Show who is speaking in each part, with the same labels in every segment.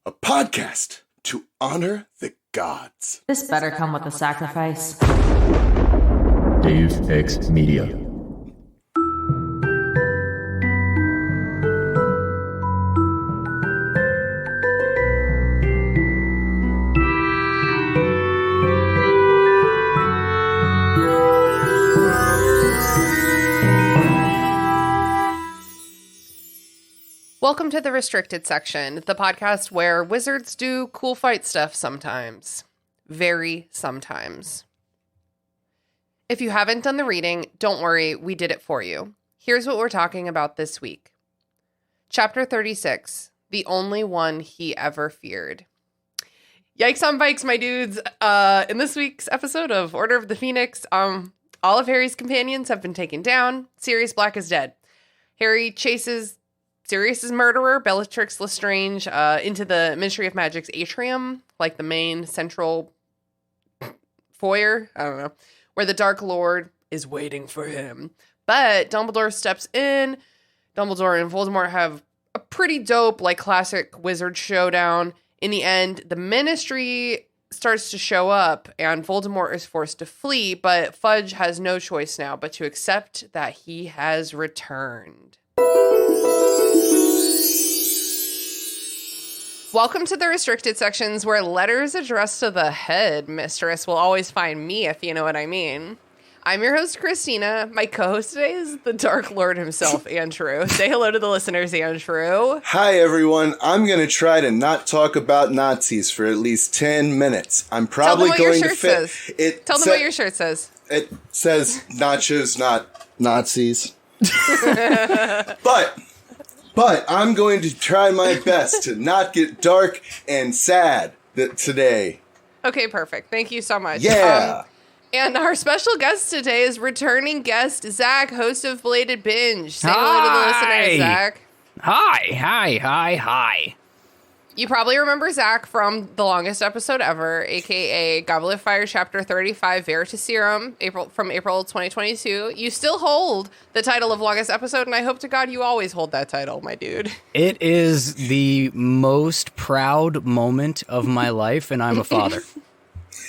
Speaker 1: a podcast to honor the gods.
Speaker 2: This better come with a sacrifice.
Speaker 3: Dave X Media.
Speaker 4: Welcome to the Restricted Section, the podcast where wizards do cool fight stuff sometimes. Very sometimes. If you haven't done the reading, don't worry, we did it for you. Here's what we're talking about this week. Chapter 36, The Only One He Ever Feared. Yikes on bikes, my dudes. In this week's episode of Order of the Phoenix, all of Harry's companions have been taken down. Sirius Black is dead. Harry chases Sirius's murderer, Bellatrix Lestrange, into the Ministry of Magic's atrium, like the main central foyer, I don't know, where the Dark Lord is waiting for him. But Dumbledore steps in. Dumbledore and Voldemort have a pretty dope, like, classic wizard showdown. In the end, the Ministry starts to show up, and Voldemort is forced to flee, but Fudge has no choice now but to accept that he has returned. Welcome to the Restricted Sections, where letters addressed to the head mistress will always find me, if you know what I mean. I'm your host, Christina. My co-host today is the Dark Lord himself, Andrew. Say hello to the listeners, Andrew.
Speaker 1: Hi, everyone. I'm going to try to not talk about Nazis for at least 10 minutes. I'm probably going to fit.
Speaker 4: Tell them what your shirt says.
Speaker 1: It says nachos, not Nazis. But I'm going to try my best to not get dark and sad today.
Speaker 4: Okay, perfect. Thank you so much.
Speaker 1: Yeah.
Speaker 4: And our special guest today is returning guest Zach, host of Belated Binge. Say hello to the listeners, Zach.
Speaker 5: Hi.
Speaker 4: You probably remember Zach from the longest episode ever, a.k.a. Goblet of Fire Chapter 35, Veritaserum, from April 2022. You still hold the title of longest episode, and I hope to God you always hold that title, my dude.
Speaker 5: It is the most proud moment of my life, and I'm a father.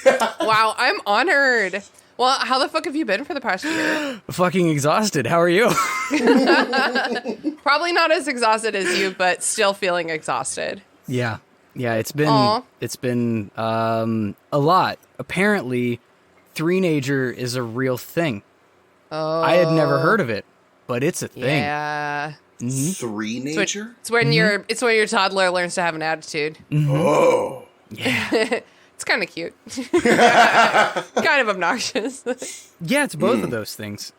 Speaker 4: Wow, I'm honored. Well, how the fuck have you been for the past year?
Speaker 5: Fucking exhausted. How are you?
Speaker 4: Probably not as exhausted as you, but still feeling exhausted.
Speaker 5: Yeah, it's been a lot. Apparently, three-nager is a real thing.
Speaker 4: Oh.
Speaker 5: I had never heard of it, but it's a thing.
Speaker 4: Yeah.
Speaker 5: Mm-hmm.
Speaker 1: Three-nager?
Speaker 4: It's when your toddler learns to have an attitude.
Speaker 5: Mm-hmm.
Speaker 1: Oh.
Speaker 5: Yeah.
Speaker 4: It's kind of cute. Kind of obnoxious.
Speaker 5: Yeah, it's both of those things.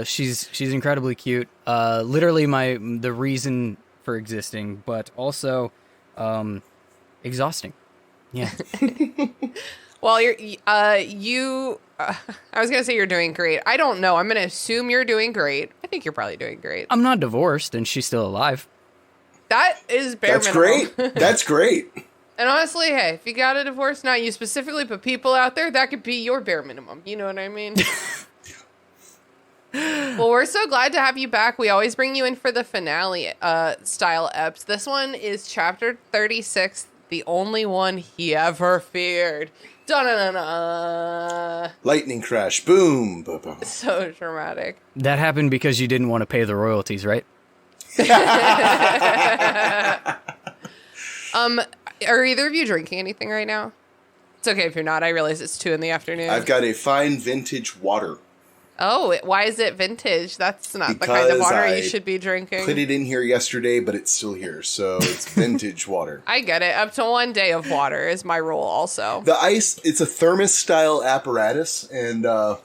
Speaker 5: She's incredibly cute. Literally the reason for existing, but also exhausting. Yeah.
Speaker 4: Well, I was going to say you're doing great. I don't know. I'm going to assume you're doing great. I think you're probably doing great.
Speaker 5: I'm not divorced and she's still alive.
Speaker 4: That is bare
Speaker 1: minimum.
Speaker 4: Great.
Speaker 1: That's great.
Speaker 4: And honestly, hey, if you got a divorce, not you specifically, but people out there, that could be your bare minimum. You know what I mean? Well, we're so glad to have you back. We always bring you in for the finale style eps. This one is chapter 36, The Only One He Ever Feared. Da-na-na-na.
Speaker 1: Lightning crash. Boom.
Speaker 4: So dramatic.
Speaker 5: That happened because you didn't want to pay the royalties, right?
Speaker 4: Are either of you drinking anything right now? It's okay if you're not. I realize it's 2 p.m.
Speaker 1: I've got a fine vintage water.
Speaker 4: Oh, why is it vintage? That's not the kind of water you should be drinking.
Speaker 1: Put it in here yesterday, but it's still here, so it's vintage water.
Speaker 4: I get it. Up to 1 day of water is my rule also.
Speaker 1: The ice, it's a thermos-style apparatus, and the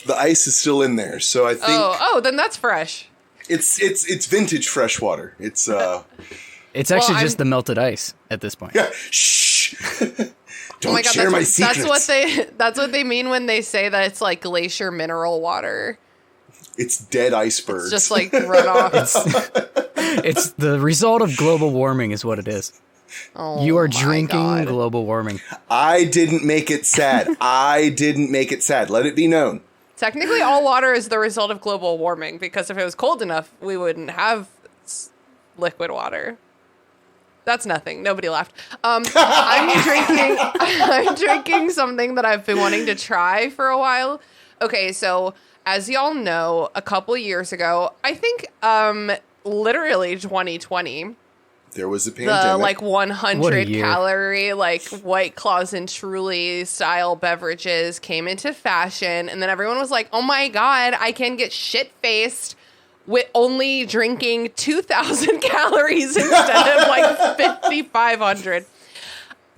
Speaker 1: ice is still in there, so I think...
Speaker 4: Oh, then that's fresh.
Speaker 1: It's vintage fresh water. It's
Speaker 5: actually just the melted ice at this point.
Speaker 1: Yeah, shh! Don't share my secrets.
Speaker 4: That's what they mean when they say that it's like glacier mineral water.
Speaker 1: It's dead icebergs.
Speaker 4: It's just like runoff.
Speaker 5: It's the result of global warming is what it is.
Speaker 4: Oh,
Speaker 5: you are drinking global warming.
Speaker 1: I didn't make it sad. Let it be known.
Speaker 4: Technically, all water is the result of global warming, because if it was cold enough, we wouldn't have liquid water. That's nothing. Nobody laughed. I'm drinking something that I've been wanting to try for a while. Okay, so as y'all know, a couple years ago, I think literally 2020,
Speaker 1: there was a pandemic.
Speaker 4: the like 100 calorie like White Claws and Truly style beverages came into fashion, and then everyone was like, "Oh my god, I can get shit-faced with only drinking 2,000 calories instead of like 5,500.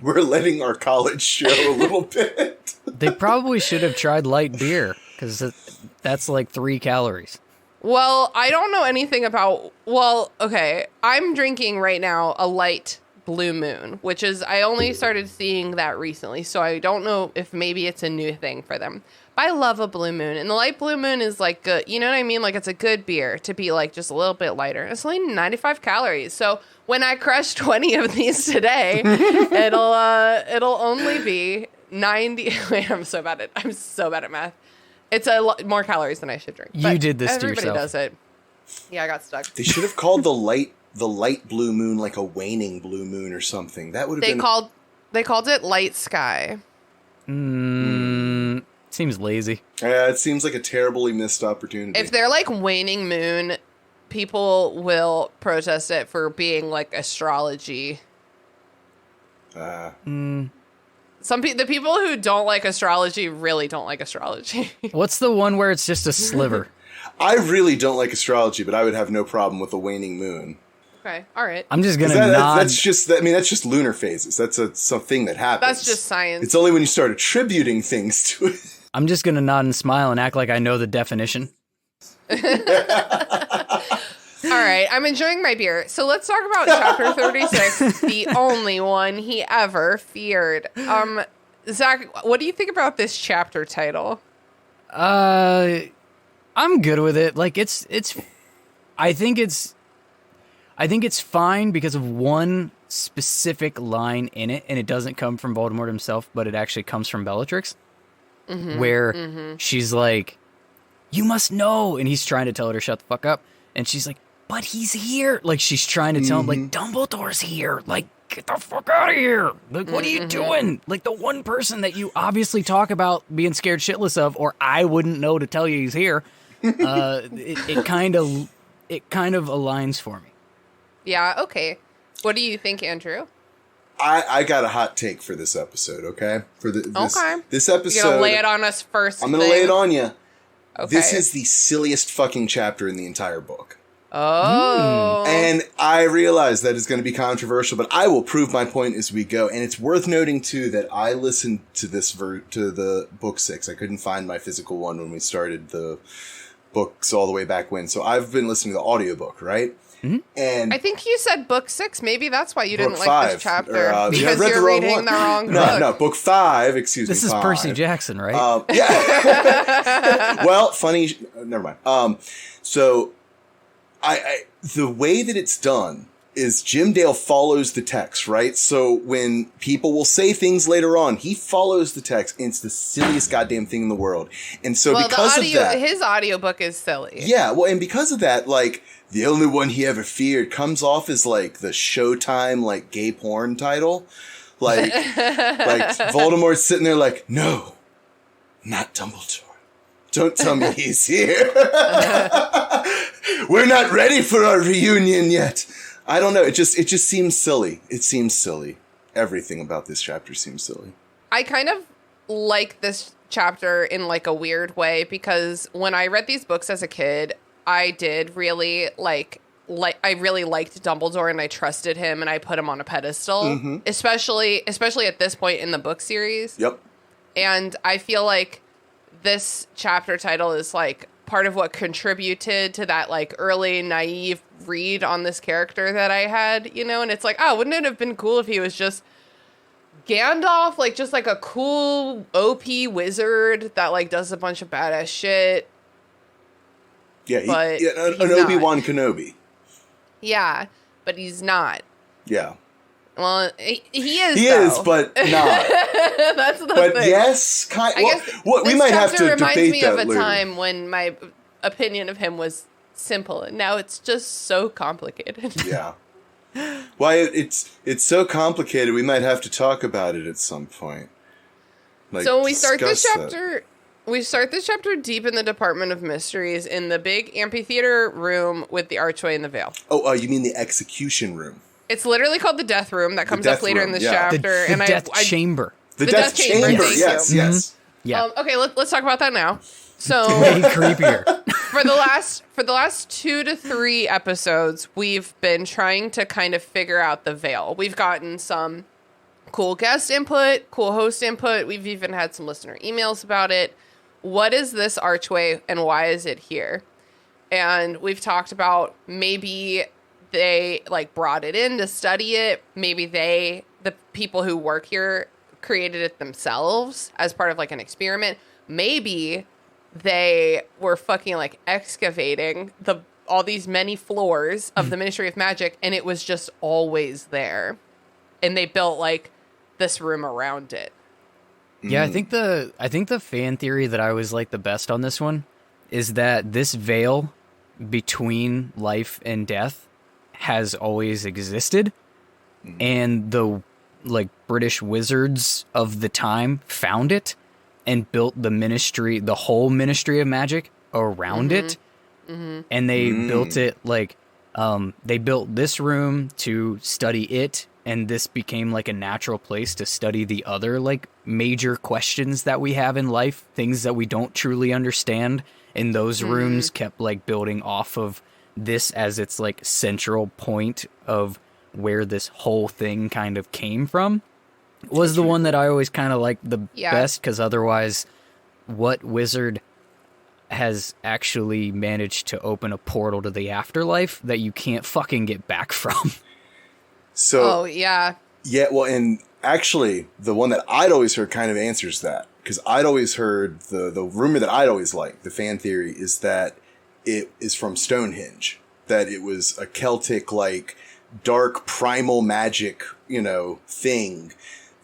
Speaker 1: We're letting our college show a little bit.
Speaker 5: They probably should have tried light beer, because that's like 3 calories.
Speaker 4: Well, I don't know anything about... Well, okay, I'm drinking right now a light Blue Moon, which is... I only started seeing that recently, so I don't know if maybe it's a new thing for them. I love a Blue Moon, and the light Blue Moon is like good. You know what I mean? Like it's a good beer to be like just a little bit lighter. It's only 95 calories. So when I crush 20 of these today, it'll only be 90. Wait, I'm so bad at math. It's a lot more calories than I should drink.
Speaker 5: You did this to
Speaker 4: everybody
Speaker 5: yourself.
Speaker 4: Does it. Yeah, I got stuck.
Speaker 1: They should have called the light blue moon like a waning blue moon or something. That would have been.
Speaker 4: They called it Light Sky.
Speaker 5: Seems lazy.
Speaker 1: Yeah, it seems like a terribly missed opportunity.
Speaker 4: If they're like waning moon, people will protest it for being like astrology. The people who don't like astrology really don't like astrology.
Speaker 5: What's the one where it's just a sliver?
Speaker 1: I really don't like astrology, but I would have no problem with a waning moon.
Speaker 4: Okay, all right.
Speaker 5: I'm just gonna nod.
Speaker 1: That's just lunar phases. That's something that happens.
Speaker 4: That's just science.
Speaker 1: It's only when you start attributing things to it.
Speaker 5: I'm just gonna nod and smile and act like I know the definition.
Speaker 4: All right, I'm enjoying my beer. So let's talk about chapter 36, the only one he ever feared. Zach, what do you think about this chapter title?
Speaker 5: I'm good with it. Like I think it's fine because of one specific line in it, and it doesn't come from Voldemort himself, but it actually comes from Bellatrix, where she's like, "You must know," and he's trying to tell her to shut the fuck up, and she's like, "But he's here." Like she's trying to tell him, like, "Dumbledore's here. Like, get the fuck out of here. Like, what are you doing? Like, the one person that you obviously talk about being scared shitless of, or I wouldn't know to tell you he's here." It kind of aligns for me.
Speaker 4: Yeah, okay. What do you think, Andrew?
Speaker 1: I got a hot take for this episode, okay? This episode...
Speaker 4: You're going to lay it on us first.
Speaker 1: I'm going to lay it on you.
Speaker 4: Okay.
Speaker 1: This is the silliest fucking chapter in the entire book.
Speaker 4: Oh.
Speaker 1: And I realize that is going to be controversial, but I will prove my point as we go. And it's worth noting, too, that I listened to to the book 6. I couldn't find my physical one when we started the books all the way back when. So I've been listening to the audiobook, right? Mm-hmm. And
Speaker 4: I think you said book 6. Maybe that's why you didn't like
Speaker 1: 5,
Speaker 4: this chapter.
Speaker 1: because
Speaker 4: you're reading the wrong book.
Speaker 1: No, book 5, excuse me.
Speaker 5: This is
Speaker 1: 5.
Speaker 5: Percy Jackson, right?
Speaker 1: Yeah. Well, funny. Never mind. So I the way that it's done is Jim Dale follows the text, right? So when people will say things later on, he follows the text, and it's the silliest goddamn thing in the world. And so because of that...
Speaker 4: his audiobook is silly.
Speaker 1: Yeah, well, and because of that, like, the only one he ever feared comes off as, like, the Showtime, like, gay porn title. Like Voldemort's sitting there like, no, not Dumbledore. Don't tell me he's here. We're not ready for our reunion yet. I don't know. It just seems silly. It seems silly. Everything about this chapter seems silly.
Speaker 4: I kind of like this chapter in like a weird way because when I read these books as a kid, I did really I really liked Dumbledore and I trusted him and I put him on a pedestal, especially at this point in the book series.
Speaker 1: Yep.
Speaker 4: And I feel like this chapter title is like part of what contributed to that like early naive read on this character that I had, you know, and it's like, oh, wouldn't it have been cool if he was just Gandalf, like just like a cool OP wizard that like does a bunch of badass shit.
Speaker 1: Yeah,
Speaker 4: an
Speaker 1: Obi-Wan Kenobi.
Speaker 4: Yeah, but he's not.
Speaker 1: Yeah.
Speaker 4: Well, he is.
Speaker 1: He
Speaker 4: though.
Speaker 1: is, but not.
Speaker 4: That's the thing.
Speaker 1: But yes,
Speaker 4: I guess
Speaker 1: we might have to debate that later.
Speaker 4: Reminds me of a time when my opinion of him was simple, and now it's just so complicated.
Speaker 1: Yeah. Why it's so complicated. We might have to talk about it at some point. Like,
Speaker 4: so when we start this
Speaker 1: discuss
Speaker 4: chapter, we start this chapter deep in the Department of Mysteries in the big amphitheater room with the archway and the veil.
Speaker 1: Oh, you mean the execution room?
Speaker 4: It's literally called the Death Room. That comes up
Speaker 1: Death
Speaker 4: later
Speaker 1: Room,
Speaker 4: in this
Speaker 1: yeah.
Speaker 4: chapter.
Speaker 5: The Death Chamber.
Speaker 1: The Death Chamber.
Speaker 4: thank
Speaker 1: Yes,
Speaker 4: you.
Speaker 1: yes.
Speaker 5: Yeah.
Speaker 4: Okay, let's talk about that now. So
Speaker 5: Way creepier.
Speaker 4: for the last 2 to 3 episodes, we've been trying to kind of figure out the veil. We've gotten some cool guest input, cool host input. We've even had some listener emails about it. What is this archway and why is it here? And we've talked about maybe they like brought it in to study it. Maybe the people who work here created it themselves as part of like an experiment. Maybe they were fucking like excavating all these many floors of the Ministry of Magic and it was just always there. And they built like this room around it.
Speaker 5: Yeah, I think the fan theory that I was like the best on this one is that this veil between life and death has always existed, and the like British wizards of the time found it and built the whole Ministry of Magic around it, and they built it like they built this room to study it. And this became like a natural place to study the other like major questions that we have in life, things that we don't truly understand. And those rooms kept like building off of this as its like central point of where this whole thing kind of came from. Was the one that I always kind of liked the best, because otherwise, what wizard has actually managed to open a portal to the afterlife that you can't fucking get back from?
Speaker 1: So,
Speaker 4: yeah,
Speaker 1: well, and actually, the one that I'd always heard kind of answers that, because I'd always heard the rumor that I'd always liked, the fan theory, is that it is from Stonehenge, that it was a Celtic, like, dark primal magic, thing.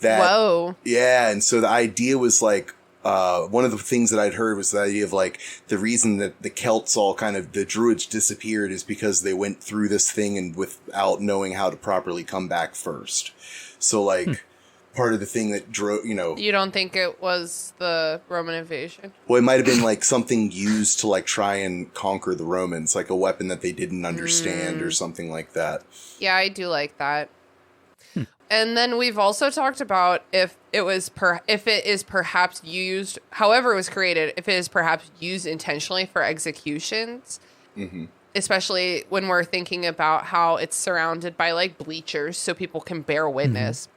Speaker 4: Whoa.
Speaker 1: Yeah, and so the idea was like, one of the things that I'd heard was the idea of like the reason that the Celts the Druids disappeared is because they went through this thing and without knowing how to properly come back first. So like part of the thing that drove,
Speaker 4: You don't think it was the Roman invasion?
Speaker 1: Well, it might have been like something used to like try and conquer the Romans, like a weapon that they didn't understand or something like that.
Speaker 4: Yeah, I do like that. And then we've also talked about if it is perhaps used, however it was created, if it is perhaps used intentionally for executions, especially when we're thinking about how it's surrounded by like bleachers so people can bear witness.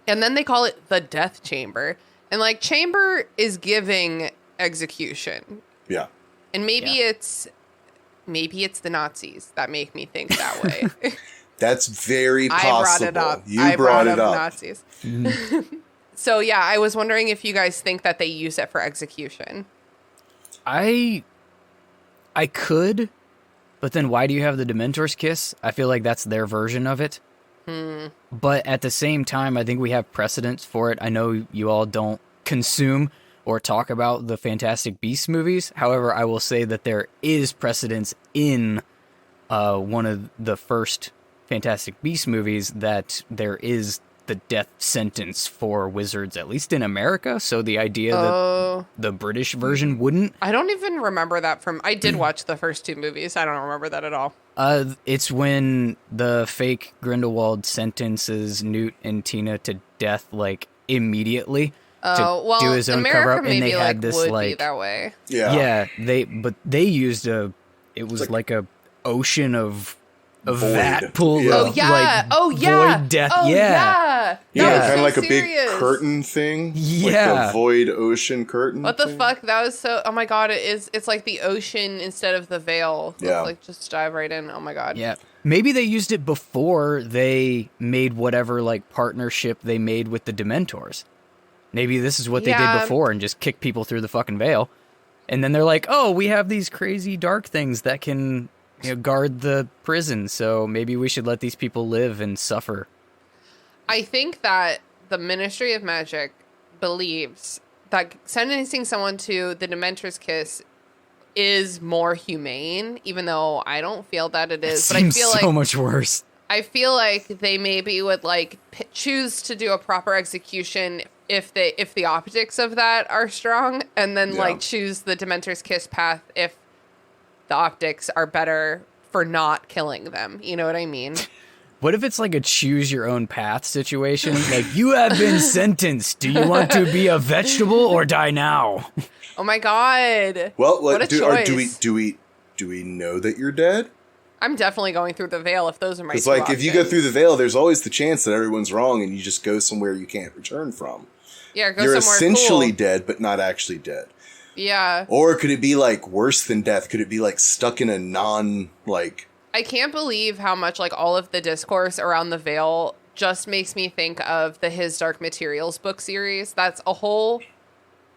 Speaker 4: And then they call it the death chamber. And like chamber is giving execution.
Speaker 1: Yeah.
Speaker 4: And maybe it's the Nazis that make me think that way.
Speaker 1: That's very possible.
Speaker 4: I brought it up.
Speaker 1: You brought it up.
Speaker 4: Nazis. So yeah, I was wondering if you guys think that they use it for execution.
Speaker 5: I could, but then why do you have the Dementor's kiss? I feel like that's their version of it. But at the same time, I think we have precedents for it. I know you all don't consume or talk about the Fantastic Beasts movies. However, I will say that there is precedence in one of the first Fantastic Beasts movies that there is the death sentence for wizards, at least in America. So the idea that the British version wouldn't.
Speaker 4: I don't even remember that I did watch the first 2 movies. I don't remember that at all.
Speaker 5: It's when the fake Grindelwald sentences Newt and Tina to death, like, immediately to do his own
Speaker 4: America
Speaker 5: cover-up. And they had
Speaker 4: would
Speaker 5: this, like...
Speaker 4: be that way.
Speaker 1: Yeah.
Speaker 5: Yeah, they used it was like a ocean of
Speaker 1: void.
Speaker 5: Vat pool
Speaker 1: Yeah.
Speaker 5: of, like, void death.
Speaker 4: Yeah,
Speaker 1: kind of
Speaker 4: so
Speaker 1: like a big
Speaker 4: serious.
Speaker 1: curtain thing.
Speaker 5: Yeah.
Speaker 1: Like the void ocean curtain.
Speaker 4: What the
Speaker 1: thing.
Speaker 4: fuck? That was so... Oh my god, it's like the ocean instead of the veil.
Speaker 1: Yeah.
Speaker 4: Like, just dive right in. Oh my god.
Speaker 5: Yeah. Maybe they used it before they made whatever, like, partnership they made with the Dementors. Maybe this is what they did before and just kick people through the fucking veil. And then they're like, oh, we have these crazy dark things that can... guard the prison, so maybe we should let these people live and suffer.
Speaker 4: I think that the Ministry of Magic believes that sentencing someone to the Dementor's kiss is more humane, even though I don't feel that it is. But I feel
Speaker 5: so
Speaker 4: like
Speaker 5: much worse.
Speaker 4: I feel like they maybe would like choose to do a proper execution if the optics of that are strong, and then like choose the Dementor's Kiss path if the optics are better for not killing them. You know what I mean?
Speaker 5: What if it's like a choose your own path situation? Like, you have been sentenced. Do you want to be a vegetable or die now?
Speaker 4: Oh my God.
Speaker 1: Well,
Speaker 4: what a choice.
Speaker 1: do we know that you're dead?
Speaker 4: I'm definitely going through the veil if those are my two
Speaker 1: It's like,
Speaker 4: options.
Speaker 1: if you go through the veil, there's always the chance that everyone's wrong and you just go somewhere you can't return from.
Speaker 4: Yeah, go
Speaker 1: You're
Speaker 4: somewhere
Speaker 1: essentially
Speaker 4: cool.
Speaker 1: dead, but not actually dead.
Speaker 4: Yeah.
Speaker 1: Or could it be like worse than death? Could it be like stuck in a
Speaker 4: I can't believe how much like all of the discourse around the veil just makes me think of the His Dark Materials book series. That's a whole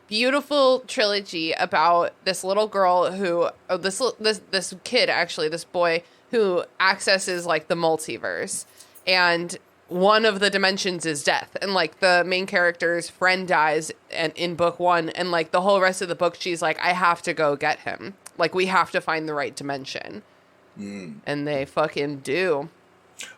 Speaker 4: beautiful trilogy about this little girl who, this kid actually, this boy who accesses like the multiverse, and one of the dimensions is death, and like the main character's friend dies and in book 1, and like the whole rest of the book she's like, I have to go get him, like we have to find the right dimension. And they fucking do.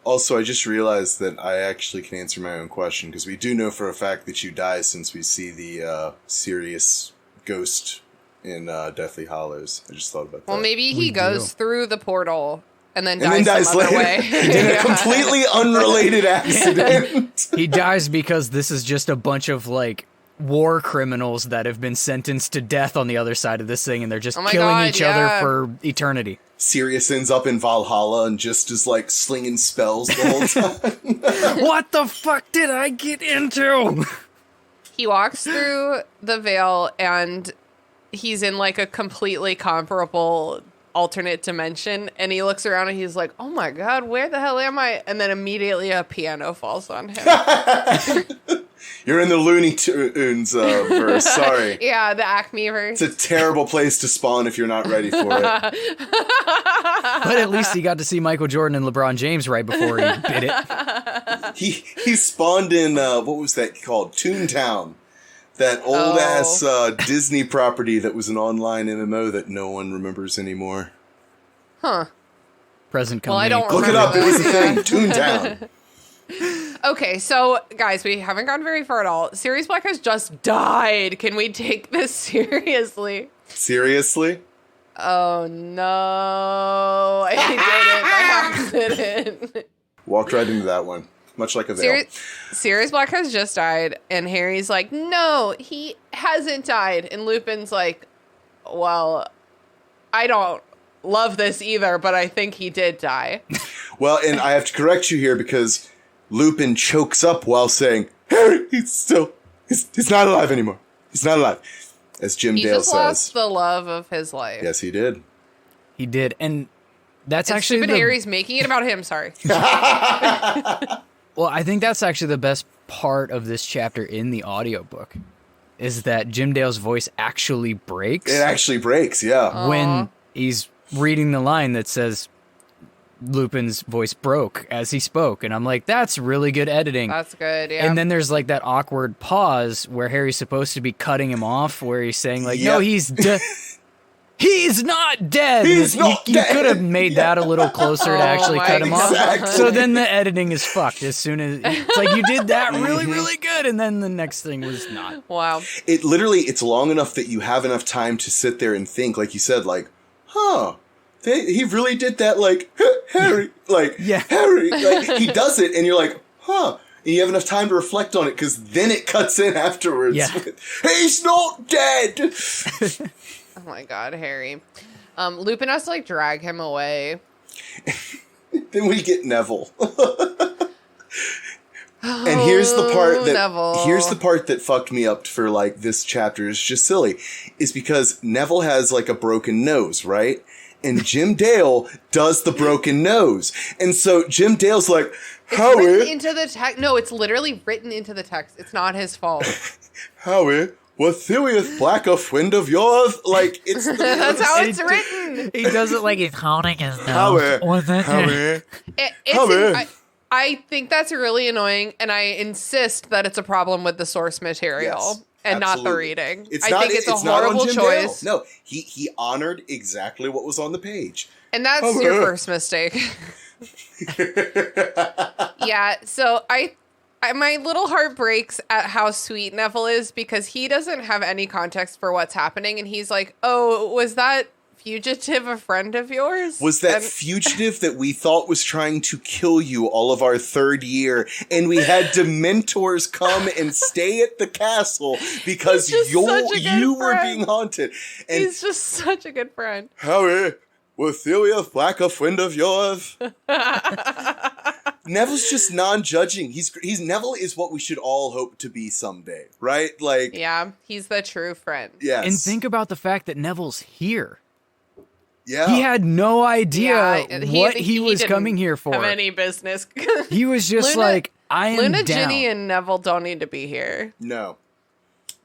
Speaker 1: Also, I just realized that I actually can answer my own question, because we do know for a fact that you die since we see the Sirius ghost in Deathly Hollows. I just thought about that.
Speaker 4: Well, maybe he goes through the portal and then
Speaker 1: and
Speaker 4: dies some other
Speaker 1: later
Speaker 4: way.
Speaker 1: in a completely unrelated accident.
Speaker 5: He dies because this is just a bunch of, like, war criminals that have been sentenced to death on the other side of this thing, and they're just killing each other for eternity.
Speaker 1: Sirius ends up in Valhalla and just is, like, slinging spells the whole time.
Speaker 5: What the fuck did I get into?
Speaker 4: He walks through the veil and he's in like a completely comparable alternate dimension, and he looks around and he's like, oh my God, where the hell am I? And then immediately a piano falls on him.
Speaker 1: You're in the Looney Tunes verse, sorry.
Speaker 4: Yeah, the Acme verse.
Speaker 1: It's a terrible place to spawn if you're not ready for it.
Speaker 5: But at least he got to see Michael Jordan and LeBron James right before he did it.
Speaker 1: He spawned in, what was that called? Toontown. That old-ass Disney property that was an online MMO that no one remembers anymore.
Speaker 4: Huh.
Speaker 5: Present company.
Speaker 4: Well, I don't
Speaker 1: Look it up. It was a thing. Toontown.
Speaker 4: Okay, so, guys, we haven't gone very far at all. Sirius Black has just died. Can we take this seriously?
Speaker 1: Seriously?
Speaker 4: Oh, no. I did it by accident.
Speaker 1: Walked right into that one. Much like a veil.
Speaker 4: Sirius Black has just died, and Harry's like, no, he hasn't died. And Lupin's like, well, I don't love this either, but I think he did die.
Speaker 1: Well, and I have to correct you here because Lupin chokes up while saying, Harry, he's not alive anymore. He's not alive. As Jim Dale says.
Speaker 4: He just lost the love of his life.
Speaker 1: Yes, he did.
Speaker 5: He did, and that's
Speaker 4: and
Speaker 5: actually
Speaker 4: stupid Harry's making it about him, sorry.
Speaker 5: Well, I think that's actually the best part of this chapter in the audiobook, is that Jim Dale's voice actually breaks.
Speaker 1: It actually breaks, yeah.
Speaker 5: When he's reading the line that says Lupin's voice broke as he spoke. And I'm like, that's really good editing.
Speaker 4: That's good, yeah.
Speaker 5: And then there's like that awkward pause where Harry's supposed to be cutting him off, where he's saying like, no, he's he's not dead.
Speaker 1: He's not
Speaker 5: you
Speaker 1: dead.
Speaker 5: could have made that a little closer to actually cut him
Speaker 1: Exactly.
Speaker 5: off. So then the editing is fucked as soon as it's like you did that really, really good, and then the next thing was not.
Speaker 4: Wow.
Speaker 1: It's long enough that you have enough time to sit there and think, like you said, like, he really did that, like, Harry, like, Harry, like, he does it, and you're like, and you have enough time to reflect on it, because then it cuts in afterwards.
Speaker 5: Yeah.
Speaker 1: He's not dead!
Speaker 4: Oh my God, Harry. Lupin has to like drag him away.
Speaker 1: Then we get Neville. And here's the part that fucked me up for like this chapter is just silly, is because Neville has like a broken nose, right? And Jim Dale does the broken nose. And so Jim Dale's like, Howie.
Speaker 4: It's written into the text. No, it's literally written into the text. It's not his fault.
Speaker 1: Howie, what Sirius Black a friend of yours? Like, it's...
Speaker 4: That's how it's written.
Speaker 5: He does it like he's holding his
Speaker 1: Howie,
Speaker 5: nose.
Speaker 1: Howie.
Speaker 4: I think that's really annoying, and I insist that it's a problem with the source material.
Speaker 1: Yes.
Speaker 4: And
Speaker 1: Absolutely.
Speaker 4: not the reading.
Speaker 1: It's
Speaker 4: I think it's a horrible choice.
Speaker 1: No, he honored exactly what was on the page.
Speaker 4: And that's your first mistake. Yeah, so I my little heart breaks at how sweet Neville is because he doesn't have any context for what's happening, and he's like, "Oh, was that fugitive a friend of yours?
Speaker 1: Was that fugitive that we thought was trying to kill you all of our third year, and we had Dementors come and stay at the castle because you were being haunted?" And
Speaker 4: he's just such a good friend.
Speaker 1: Harry, was Sirius Black a friend of yours? Neville's just non-judging. He's Neville is what we should all hope to be someday, right? Like,
Speaker 4: yeah, he's the true friend.
Speaker 1: Yes.
Speaker 5: And think about the fact that Neville's here.
Speaker 1: Yeah.
Speaker 5: He had no idea what he was
Speaker 4: didn't
Speaker 5: coming here for.
Speaker 4: Have any business.
Speaker 5: He was just like, I am
Speaker 4: Luna,
Speaker 5: down.
Speaker 4: Ginny, and Neville don't need to be here.
Speaker 1: No,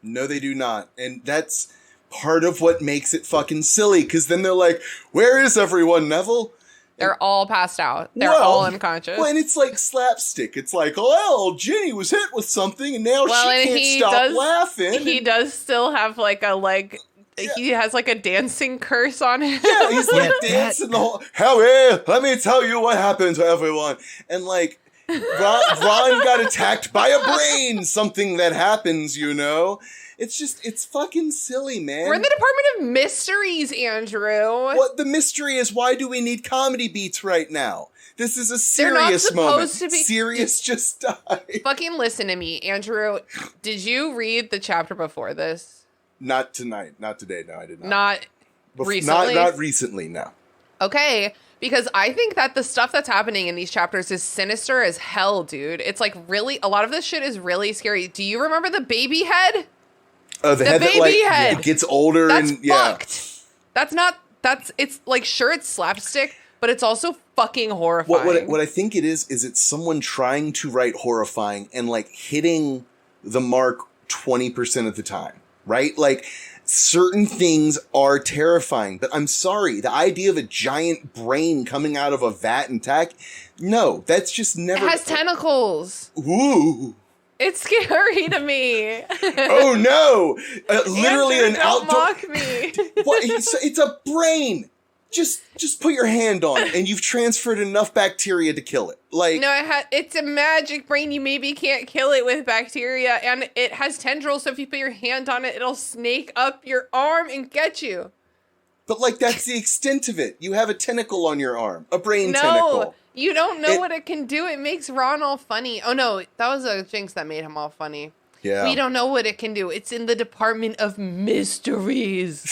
Speaker 1: they do not. And that's part of what makes it fucking silly, because then they're like, where is everyone, Neville?
Speaker 4: They're all passed out. They're all unconscious.
Speaker 1: Well, and it's like slapstick. It's like, well, Ginny was hit with something, and now she can't stop laughing.
Speaker 4: He does still have like a leg. Yeah. He has like a dancing curse on him.
Speaker 1: Yeah, he's like dancing the whole. Harry, let me tell you what happened to everyone. And like, Ron got attacked by a brain. Something that happens, you know. It's fucking silly, man.
Speaker 4: We're in the Department of Mysteries, Andrew.
Speaker 1: What the mystery is, why do we need comedy beats right now? This is a serious moment. Sirius just died.
Speaker 4: Fucking listen to me, Andrew. Did you read the chapter before this?
Speaker 1: Not tonight. Not today. No, I did not.
Speaker 4: Not recently?
Speaker 1: Not recently, no.
Speaker 4: Okay, because I think that the stuff that's happening in these chapters is sinister as hell, dude. It's like really, a lot of this shit is really scary. Do you remember the baby head?
Speaker 1: Oh, the head
Speaker 4: baby head.
Speaker 1: It gets older
Speaker 4: that's
Speaker 1: and
Speaker 4: fucked. It's like, sure, it's slapstick, but it's also fucking horrifying.
Speaker 1: What I think it is it's someone trying to write horrifying and like hitting the mark 20% of the time, right? Like certain things are terrifying, but I'm sorry, the idea of a giant brain coming out of a vat intact, no, that's just never.
Speaker 4: It has tentacles.
Speaker 1: Ooh.
Speaker 4: It's scary to me.
Speaker 1: Oh no! Literally
Speaker 4: Andrew,
Speaker 1: an
Speaker 4: don't
Speaker 1: outdoor.
Speaker 4: mock me.
Speaker 1: What? It's a brain. Just put your hand on it, and you've transferred enough bacteria to kill it. Like
Speaker 4: no, it's a magic brain. You maybe can't kill it with bacteria, and it has tendrils. So if you put your hand on it, it'll snake up your arm and get you.
Speaker 1: But like that's the extent of it. You have a tentacle on your arm, a brain tentacle.
Speaker 4: You don't know what it can do. It makes Ron all funny. Oh, no. That was a jinx that made him all funny.
Speaker 1: Yeah.
Speaker 4: We don't know what it can do. It's in the Department of Mysteries.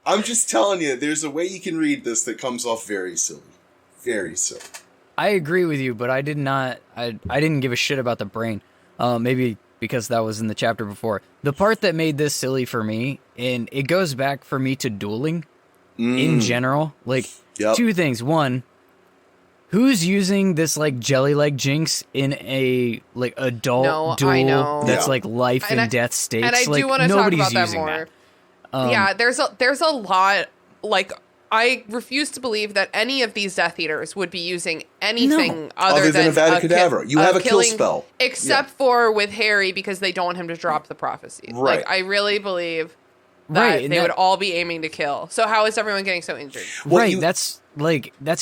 Speaker 1: I'm just telling you, there's a way you can read this that comes off very silly. Very silly.
Speaker 5: I agree with you, but I didn't give a shit about the brain. Maybe because that was in the chapter before. The part that made this silly for me, and it goes back for me to dueling in general, like...
Speaker 1: Yep.
Speaker 5: Two things. One, who's using this like jelly leg jinx in a like adult duel that's like life and death stakes?
Speaker 4: And I
Speaker 5: like,
Speaker 4: do want to talk about that more. Yeah, there's a lot. Like I refuse to believe that any of these Death Eaters would be using anything other than
Speaker 1: a Vada Kedavra. You have a kill spell,
Speaker 4: except for with Harry because they don't want him to drop the prophecy.
Speaker 1: Right.
Speaker 4: Like I really believe. That they would all be aiming to kill. So how is everyone getting so injured?
Speaker 5: Right, that's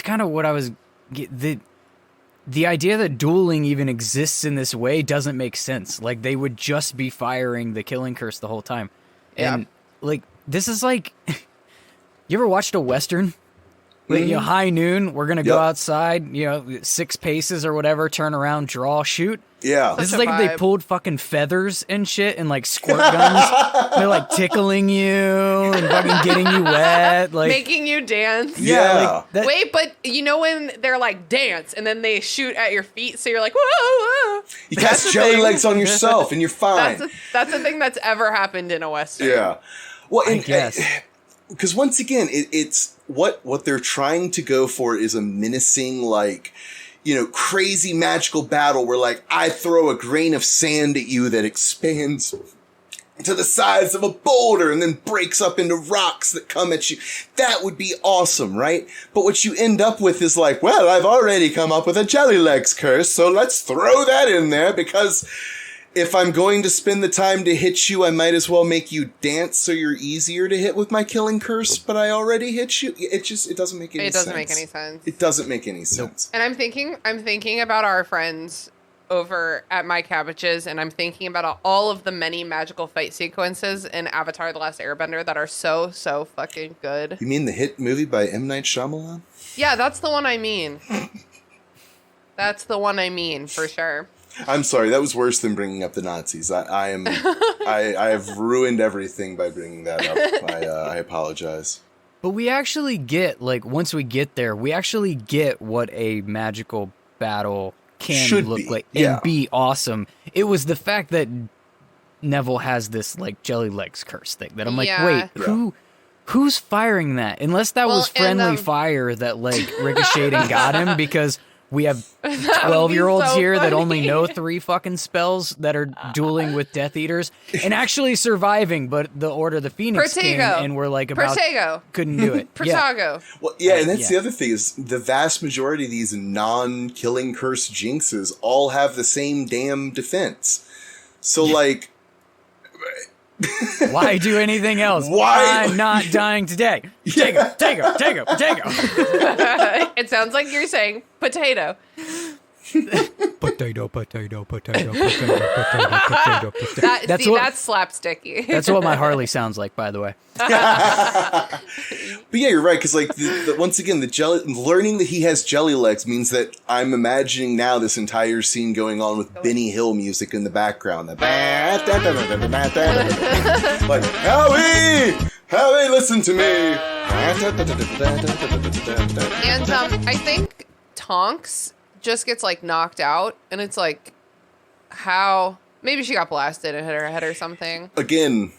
Speaker 5: kind of what I was... The idea that dueling even exists in this way doesn't make sense. Like, they would just be firing the killing curse the whole time.
Speaker 4: Yeah.
Speaker 5: And, like, this is like... You ever watched a Western? Like, you know, high noon, we're going to go outside, 6 paces or whatever, turn around, draw, shoot.
Speaker 1: Yeah.
Speaker 5: This is like if they pulled fucking feathers and shit and like squirt guns. They're like tickling you and fucking getting you wet. Like
Speaker 4: making you dance.
Speaker 1: Yeah.
Speaker 5: Like
Speaker 4: wait, but you know when they're like dance and then they shoot at your feet so you're like, whoa, whoa.
Speaker 1: You cast jelly legs on yourself and you're fine.
Speaker 4: That's the thing that's ever happened in a Western.
Speaker 1: Yeah. Well,
Speaker 5: I guess.
Speaker 1: Because once again, it's what they're trying to go for is a menacing, like, crazy magical battle where, like, I throw a grain of sand at you that expands to the size of a boulder and then breaks up into rocks that come at you. That would be awesome, right? But what you end up with is like, well, I've already come up with a jelly legs curse, so let's throw that in there because if I'm going to spend the time to hit you, I might as well make you dance so you're easier to hit with my killing curse, but I already hit you. It doesn't make any sense.
Speaker 4: It doesn't make any sense.
Speaker 1: It doesn't make any sense.
Speaker 4: And I'm thinking about our friends over at My Cabbages, and I'm thinking about all of the many magical fight sequences in Avatar: The Last Airbender that are so fucking good.
Speaker 1: You mean the hit movie by M. Night Shyamalan?
Speaker 4: Yeah, that's the one I mean. That's the one I mean, for sure.
Speaker 1: I'm sorry, that was worse than bringing up the Nazis. I have ruined everything by bringing that up. I apologize.
Speaker 5: But we actually get, like, once we get there, we actually get what a magical battle can look like and be awesome. It was the fact that Neville has this, like, jelly legs curse thing that I'm like, wait, who's firing that? Unless that was friendly fire that, like, ricocheted and got him, because we have 12-year-olds here that only know 3 fucking spells that are dueling with Death Eaters and actually surviving, but the Order of the Phoenix came and we're like couldn't do it.
Speaker 4: Protego.
Speaker 1: Well, yeah, and that's the other thing is the vast majority of these non-killing curse jinxes all have the same damn defense. So, like...
Speaker 5: Why do anything else?
Speaker 1: Why?
Speaker 5: I'm not dying today. Take him.
Speaker 4: It sounds like you're saying potato.
Speaker 5: Potato.
Speaker 4: That's slapsticky.
Speaker 5: That's what my Harley sounds like, by the way.
Speaker 1: But yeah, you're right, because like once again, learning that he has jelly legs means that I'm imagining now this entire scene going on with Benny Hill music in the background. Like, Howie, listen to me.
Speaker 4: And I think Tonks just gets like knocked out, and it's like, how? Maybe she got blasted and hit her head or something.
Speaker 1: Again,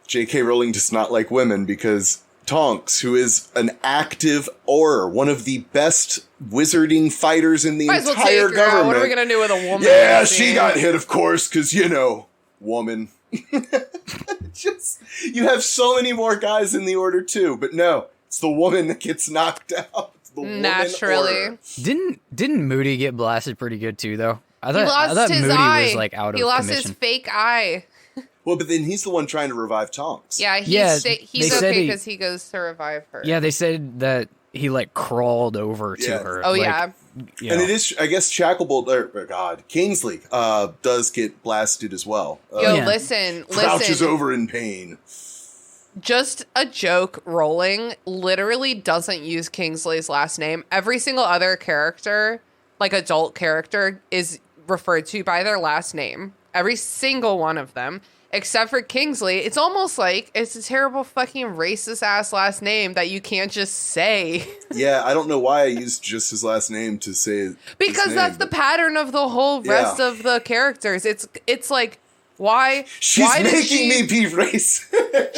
Speaker 1: J.K. Rowling does not like women, because Tonks, who is an active Auror, one of the best wizarding fighters in the entire government.
Speaker 4: What are we gonna do with a woman?
Speaker 1: Yeah, she got hit, of course, because, you know, woman. You have so many more guys in the Order too, but no, it's the woman that gets knocked out.
Speaker 4: Naturally.
Speaker 5: Didn't Moody get blasted pretty good too, though? I
Speaker 4: He lost
Speaker 5: thought
Speaker 4: his
Speaker 5: Moody
Speaker 4: eye.
Speaker 5: was like out of
Speaker 4: He lost
Speaker 5: commission.
Speaker 4: his fake eye.
Speaker 1: Well, but then he's the one trying to revive Tonks.
Speaker 4: Yeah, he's okay because he goes to revive her.
Speaker 5: Yeah, they said that he like crawled over to her.
Speaker 4: Oh,
Speaker 5: like,
Speaker 4: yeah.
Speaker 5: You know.
Speaker 1: And it is, I guess, Kingsley does get blasted as well.
Speaker 4: Listen.
Speaker 1: Crouches over in pain.
Speaker 4: Just a joke. Rowling literally doesn't use Kingsley's last name. Every single other character, like adult character, is referred to by their last name. Every single one of them. Except for Kingsley. It's almost like it's a terrible fucking racist ass last name that you can't just say.
Speaker 1: Yeah, I don't know why I used just his last name to say
Speaker 4: because that's the pattern of the whole rest of the characters. It's like, why?
Speaker 1: She's making me be racist.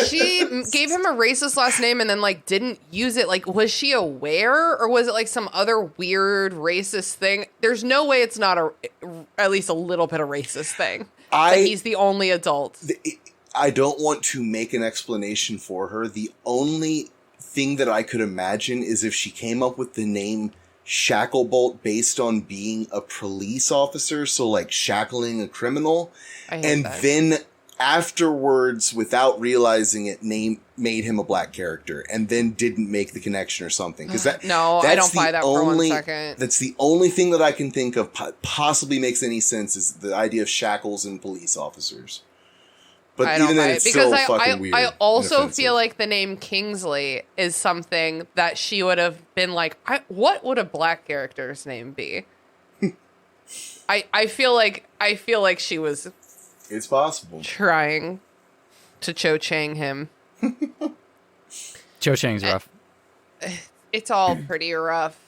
Speaker 4: She gave him a racist last name and then like didn't use it. Like, was she aware, or was it like some other weird racist thing? There's no way it's not at least a little bit of racist thing. He's the only adult.
Speaker 1: I don't want to make an explanation for her. The only thing that I could imagine is if she came up with the name Shacklebolt based on being a police officer, so like shackling a criminal, and then afterwards, without realizing it, made him a black character, and then didn't make the connection or something. Because I don't buy that for 1 second. That's the only thing that I can think of possibly makes any sense, is the idea of shackles and police officers. But
Speaker 4: I don't buy it because I also feel like the name Kingsley is something that she would have been like, what would a black character's name be? I feel like she was.
Speaker 1: It's possible.
Speaker 4: Trying to Cho Chang him.
Speaker 5: Cho Chang's rough.
Speaker 4: It's all pretty rough.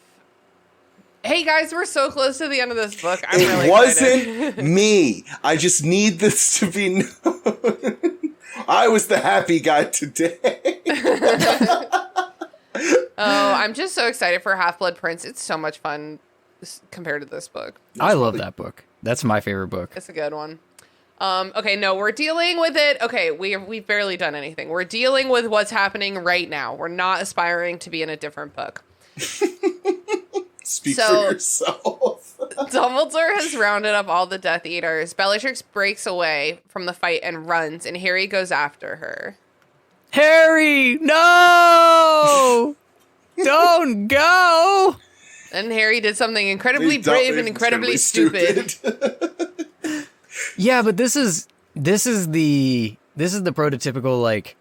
Speaker 4: Hey guys, we're so close to the end of this book.
Speaker 1: It wasn't me. I just need this to be known. I was the happy guy today.
Speaker 4: I'm just so excited for Half-Blood Prince. It's so much fun compared to this book.
Speaker 5: I love that book. That's my favorite book.
Speaker 4: It's a good one. Okay, no, we're dealing with it. Okay, we've barely done anything. We're dealing with what's happening right now. We're not aspiring to be in a different book.
Speaker 1: Speak for yourself.
Speaker 4: Dumbledore has rounded up all the Death Eaters. Bellatrix breaks away from the fight and runs, and Harry goes after her.
Speaker 5: Harry, no! Don't go!
Speaker 4: And Harry did something incredibly brave and incredibly stupid.
Speaker 5: Yeah, but this is the prototypical, like,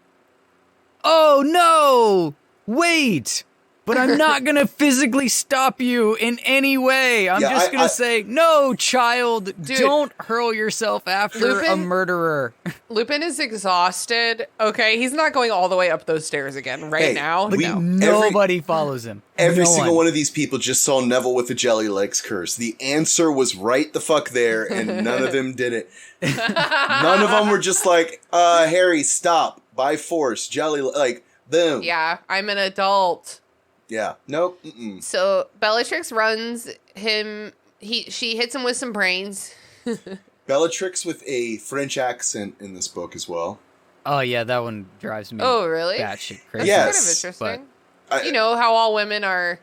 Speaker 5: oh no, wait, but I'm not gonna physically stop you in any way. I'm just gonna say, no, child, don't hurl yourself after a murderer.
Speaker 4: Lupin is exhausted. Okay, he's not going all the way up those stairs again now.
Speaker 5: Nobody follows him.
Speaker 1: Every single one of these people just saw Neville with the jelly legs curse. The answer was right the fuck there, and none of them did it. None of them were just like, Harry, stop, by force, jelly, like, boom.
Speaker 4: Yeah, I'm an adult.
Speaker 1: Yeah, nope. Mm-mm.
Speaker 4: So Bellatrix runs him. She hits him with some brains.
Speaker 1: Bellatrix with a French accent in this book as well.
Speaker 5: Oh yeah, that one drives me.
Speaker 4: Oh really?
Speaker 5: Batshit crazy.
Speaker 1: Yes,
Speaker 4: kind of interesting. You know how all women are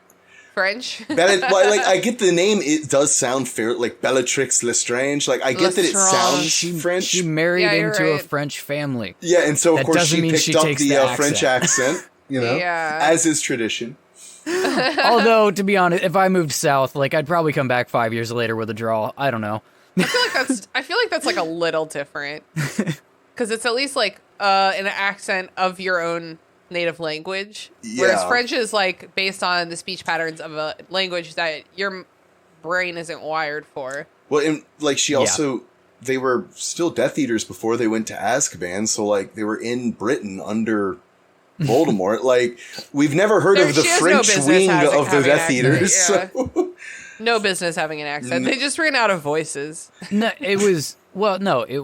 Speaker 4: French.
Speaker 1: I get the name. It does sound fair, like Bellatrix Lestrange. Like I get that it sounds French.
Speaker 5: She married into a French family.
Speaker 1: Yeah, and so of course she picked up the French accent. You know, as is tradition.
Speaker 5: Although, to be honest, if I moved south, like I'd probably come back 5 years later with a drawl. I don't know.
Speaker 4: I feel like that's like a little different because it's at least like an accent of your own native language, whereas French is like based on the speech patterns of a language that your brain isn't wired for.
Speaker 1: Well, and like she also, they were still Death Eaters before they went to Azkaban, so like they were in Britain under Voldemort. Like we've never heard of the French wing of the Death Eaters. So.
Speaker 4: No business having an accent. They just ran out of voices.
Speaker 5: No, it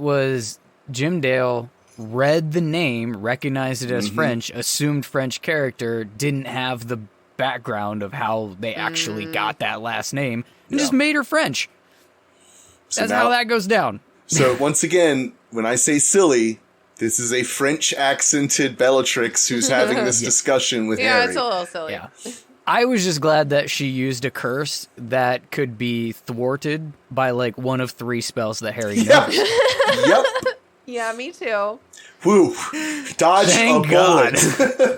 Speaker 5: was Jim Dale read the name, recognized it as French, assumed French character, didn't have the background of how they actually got that last name, and just made her French. So that's how that goes down.
Speaker 1: So once again, when I say silly, this is a French accented Bellatrix who's having this discussion with Harry.
Speaker 4: Yeah, it's a little silly.
Speaker 5: Yeah. I was just glad that she used a curse that could be thwarted by like one of 3 spells that Harry knows.
Speaker 1: Yep.
Speaker 4: Yeah, me too.
Speaker 1: Woo. Dodge
Speaker 5: Thank
Speaker 1: a bullet.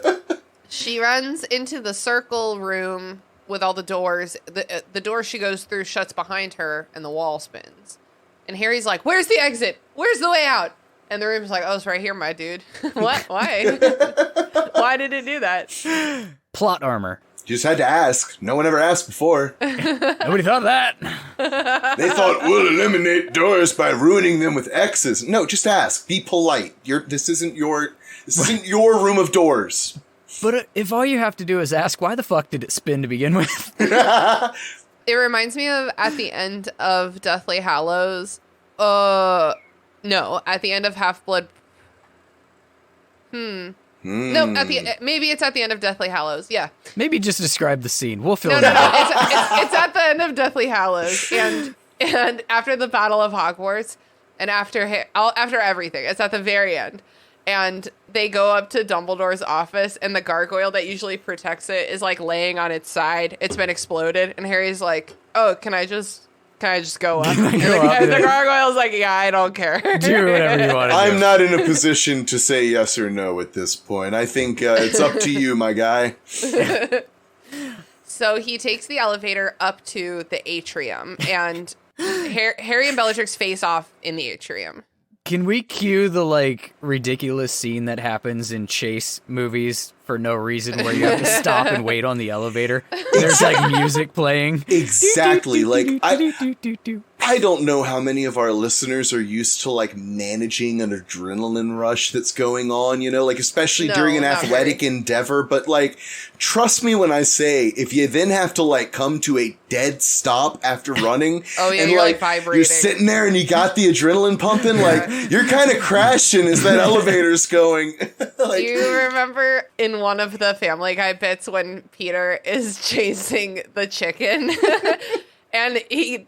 Speaker 5: God.
Speaker 4: She runs into the circle room with all the doors. The door she goes through shuts behind her and the wall spins. And Harry's like, where's the exit? Where's the way out? And the room's like, oh, it's right here, my dude. What? Why? Why did it do that?
Speaker 5: Plot armor.
Speaker 1: You just had to ask. No one ever asked before.
Speaker 5: Nobody thought of that.
Speaker 1: They thought, we'll eliminate doors by ruining them with X's. No, just ask. Be polite. This isn't your room of doors.
Speaker 5: But if all you have to do is ask, why the fuck did it spin to begin with?
Speaker 4: It reminds me of at the end of Deathly Hallows. No, at the end of Half-Blood. No, maybe it's at the end of Deathly Hallows. Yeah.
Speaker 5: Maybe just describe the scene. We'll fill it
Speaker 4: No.
Speaker 5: out.
Speaker 4: It's at the end of Deathly Hallows, and after the Battle of Hogwarts, and after everything, it's at the very end, and they go up to Dumbledore's office, and the gargoyle that usually protects it is like laying on its side. It's been exploded, and Harry's like, "Oh, can I just go up?" And the gargoyle's like, "Yeah, I don't care.
Speaker 5: Do whatever you want to do."
Speaker 1: I'm not in a position to say yes or no at this point. I think it's up to you, my guy.
Speaker 4: So he takes the elevator up to the atrium, and Harry and Bellatrix face off in the atrium.
Speaker 5: Can we cue the, like, ridiculous scene that happens in chase movies for no reason where you have to stop and wait on the elevator? There's, like, music playing.
Speaker 1: Exactly. Like, I don't know how many of our listeners are used to, like, managing an adrenaline rush that's going on, you know, like, especially during an athletic endeavor. But, like, trust me when I say, if you then have to, like, come to a dead stop after running.
Speaker 4: Oh, yeah,
Speaker 1: and,
Speaker 4: you're, like, vibrating.
Speaker 1: You're sitting there and you got the adrenaline pumping, like, you're kind of crashing as that elevator's going.
Speaker 4: Like, do you remember in one of the Family Guy bits when Peter is chasing the chicken? And the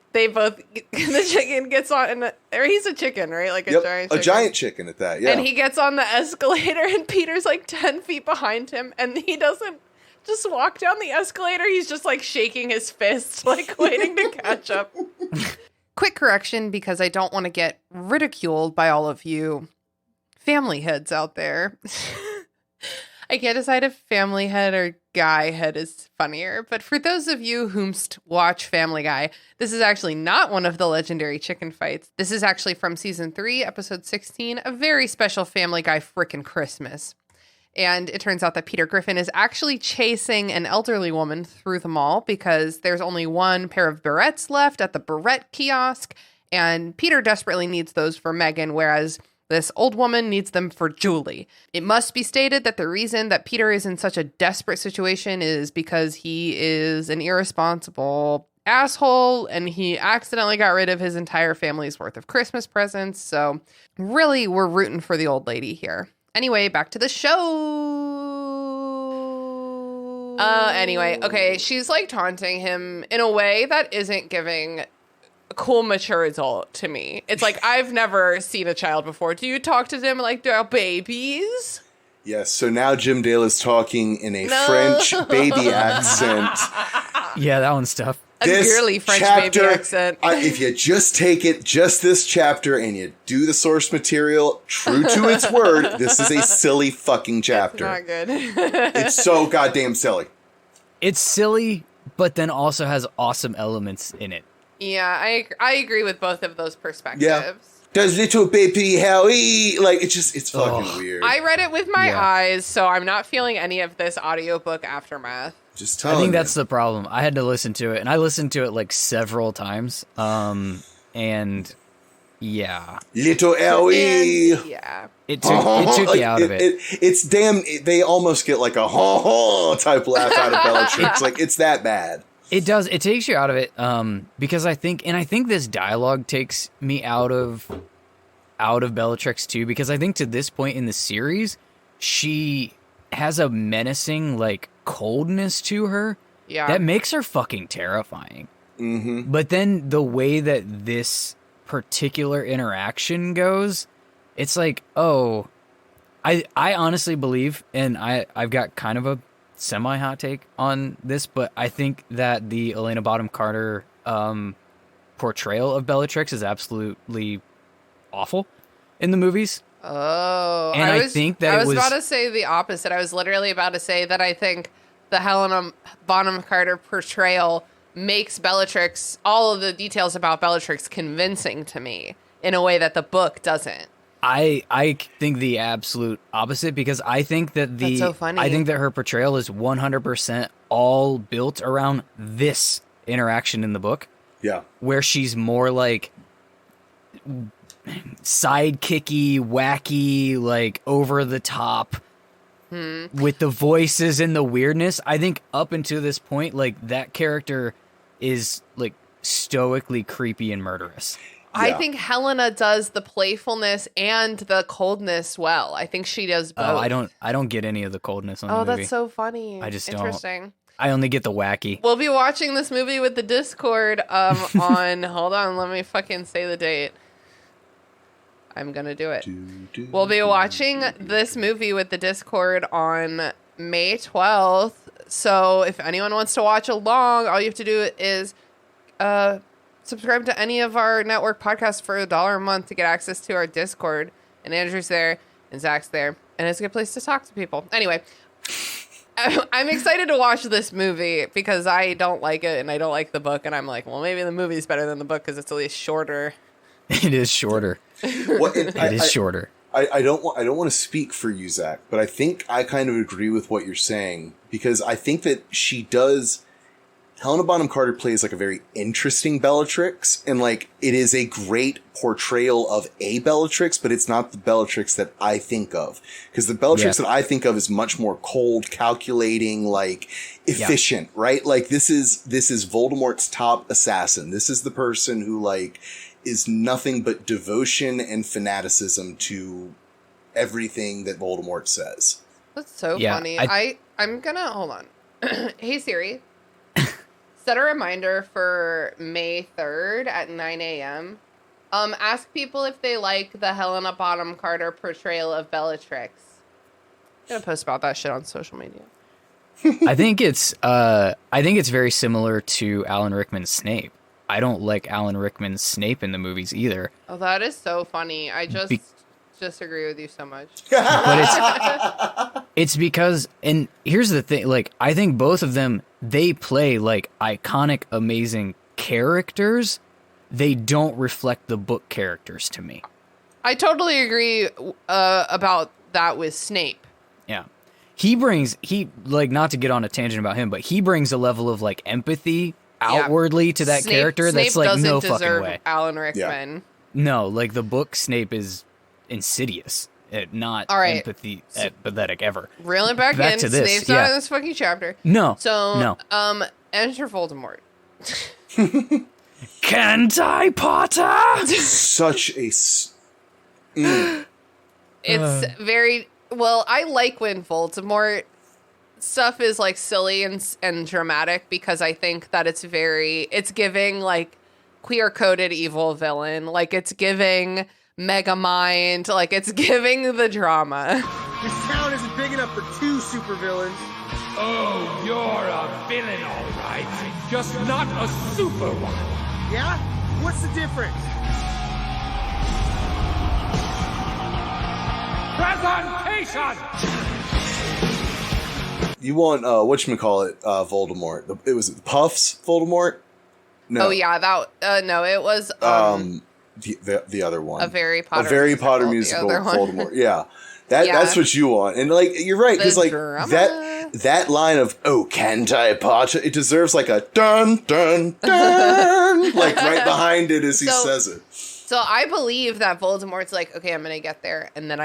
Speaker 4: chicken gets on, or he's a chicken, right? Like a
Speaker 1: giant chicken at that, yeah.
Speaker 4: And he gets on the escalator, and Peter's like 10 feet behind him, and he doesn't just walk down the escalator. He's just like shaking his fist, like waiting to catch up. Quick correction, because I don't want to get ridiculed by all of you family heads out there. I can't decide if family head or guy head is funnier, but for those of you whomst watch Family Guy, this is actually not one of the legendary chicken fights. This is actually from season 3, episode 16, a very special Family Guy frickin' Christmas. And it turns out that Peter Griffin is actually chasing an elderly woman through the mall because there's only one pair of barrettes left at the barrette kiosk, and Peter desperately needs those for Megan, whereas this old woman needs them for Julie. It must be stated that the reason that Peter is in such a desperate situation is because he is an irresponsible asshole and he accidentally got rid of his entire family's worth of Christmas presents. So really, we're rooting for the old lady here. Anyway, back to the show. Anyway, okay, she's like taunting him in a way that isn't giving a cool, mature adult to me. It's like, I've never seen a child before. Do you talk to them like they're babies?
Speaker 1: Yes, so now Jim Dale is talking in a French baby accent.
Speaker 5: Yeah, that one's tough.
Speaker 4: A purely French baby accent.
Speaker 1: If you just take it, just this chapter, and you do the source material true to its word, this is a silly fucking chapter.
Speaker 4: It's not good.
Speaker 1: It's so goddamn silly.
Speaker 5: It's silly, but then also has awesome elements in it.
Speaker 4: Yeah, I agree with both of those perspectives.
Speaker 1: Yeah. Does little baby Howie, like, it's fucking weird.
Speaker 4: I read it with my eyes, so I'm not feeling any of this audiobook aftermath.
Speaker 1: Just telling
Speaker 5: I think
Speaker 1: you.
Speaker 5: that's the problem. I had to listen to it, and I listened to it like several times. And yeah,
Speaker 1: little Howie.
Speaker 4: Yeah,
Speaker 5: it took you out of it.
Speaker 1: It's damn. They almost get like a ha ha type laugh out of Bellatrix. Like, it's that bad.
Speaker 5: It does. It takes you out of it. Because I think this dialogue takes me out of Bellatrix too. Because I think to this point in the series, she has a menacing like coldness to her. Yeah, that makes her fucking terrifying. Mm-hmm. But then the way that this particular interaction goes, it's like, oh, I honestly believe, and I've got kind of a semi-hot take on this, but I think that the Elena Bonham Carter portrayal of Bellatrix is absolutely awful in the movies.
Speaker 4: Oh,
Speaker 5: and I think that
Speaker 4: I was about to say the opposite. I was literally about to say that I think the Helena Bonham Carter portrayal makes Bellatrix, all of the details about Bellatrix, convincing to me in a way that the book doesn't.
Speaker 5: I think the absolute opposite, because I think that
Speaker 4: That's so funny.
Speaker 5: I think that her portrayal is 100% all built around this interaction in the book.
Speaker 1: Yeah.
Speaker 5: Where she's more like sidekicky, wacky, like over the top with the voices and the weirdness. I think up until this point, like, that character is like stoically creepy and murderous.
Speaker 4: I think Helena does the playfulness and the coldness well. I think she does both.
Speaker 5: Oh, I don't get any of the coldness on the movie.
Speaker 4: Oh, that's so funny.
Speaker 5: I just
Speaker 4: Interesting.
Speaker 5: don't. I only get the wacky.
Speaker 4: We'll be watching this movie with the Discord on, hold on, let me fucking say the date. I'm going to do it. We'll be watching this movie with the Discord on May 12th. So if anyone wants to watch along, all you have to do is subscribe to any of our network podcasts for $1 a month to get access to our Discord. And Andrew's there, and Zach's there, and it's a good place to talk to people. Anyway, I'm excited to watch this movie because I don't like it, and I don't like the book, and I'm like, well, maybe the movie's better than the book because it's at least shorter.
Speaker 5: It is shorter. It is shorter.
Speaker 1: I don't want to speak for you, Zach, but I think I kind of agree with what you're saying, because I think that Helena Bonham Carter plays like a very interesting Bellatrix, and like it is a great portrayal of a Bellatrix, but it's not the Bellatrix that I think of, because the Bellatrix that I think of is much more cold, calculating, like efficient, right? Like this is Voldemort's top assassin. This is the person who like is nothing but devotion and fanaticism to everything that Voldemort says.
Speaker 4: That's so funny. I'm gonna hold on. Hey Siri. Set a reminder for May 3rd at 9 a.m. Ask people if they like the Helena Bonham Carter portrayal of Bellatrix. I'm going to post about that shit on social media.
Speaker 5: I think it's very similar to Alan Rickman's Snape. I don't like Alan Rickman's Snape in the movies either.
Speaker 4: Oh, that is so funny. I just disagree with you so much.
Speaker 5: But it's because, and here's the thing, like, I think both of them, they play like iconic, amazing characters. They don't reflect the book characters to me.
Speaker 4: I totally agree about that with Snape.
Speaker 5: Yeah. He like, not to get on a tangent about him, but he brings a level of like empathy outwardly to that character that's like no fucking way.
Speaker 4: Alan Rickman.
Speaker 5: Yeah. No, like the book Snape is insidious, not empathy, pathetic ever.
Speaker 4: Reeling back in,
Speaker 5: to this.
Speaker 4: Snape's not in this fucking chapter.
Speaker 5: No.
Speaker 4: So,
Speaker 5: no.
Speaker 4: Enter Voldemort.
Speaker 5: Can't I, Potter?
Speaker 1: Such a...
Speaker 4: It's very... Well, I like when Voldemort stuff is like silly and dramatic because I think that it's giving like queer coded evil villain. Like it's giving Megamind. Like it's giving the drama.
Speaker 3: This town isn't big enough for 2 supervillains.
Speaker 6: Oh, you're a villain, all right. Just not a super one.
Speaker 3: Yeah? What's the difference?
Speaker 6: Presentation!
Speaker 1: You want, whatchamacallit, Voldemort. It was Puff's Voldemort? No.
Speaker 4: Oh, yeah, no, it was,
Speaker 1: the other one.
Speaker 4: A Harry Potter
Speaker 1: musical Voldemort. Yeah. That's what you want. And like, you're right. Cause like that line of, oh, can't I, Potter? It deserves like a dun, dun, dun, like right behind it as he says it.
Speaker 4: So I believe that Voldemort's like, okay, I'm going to get there. And then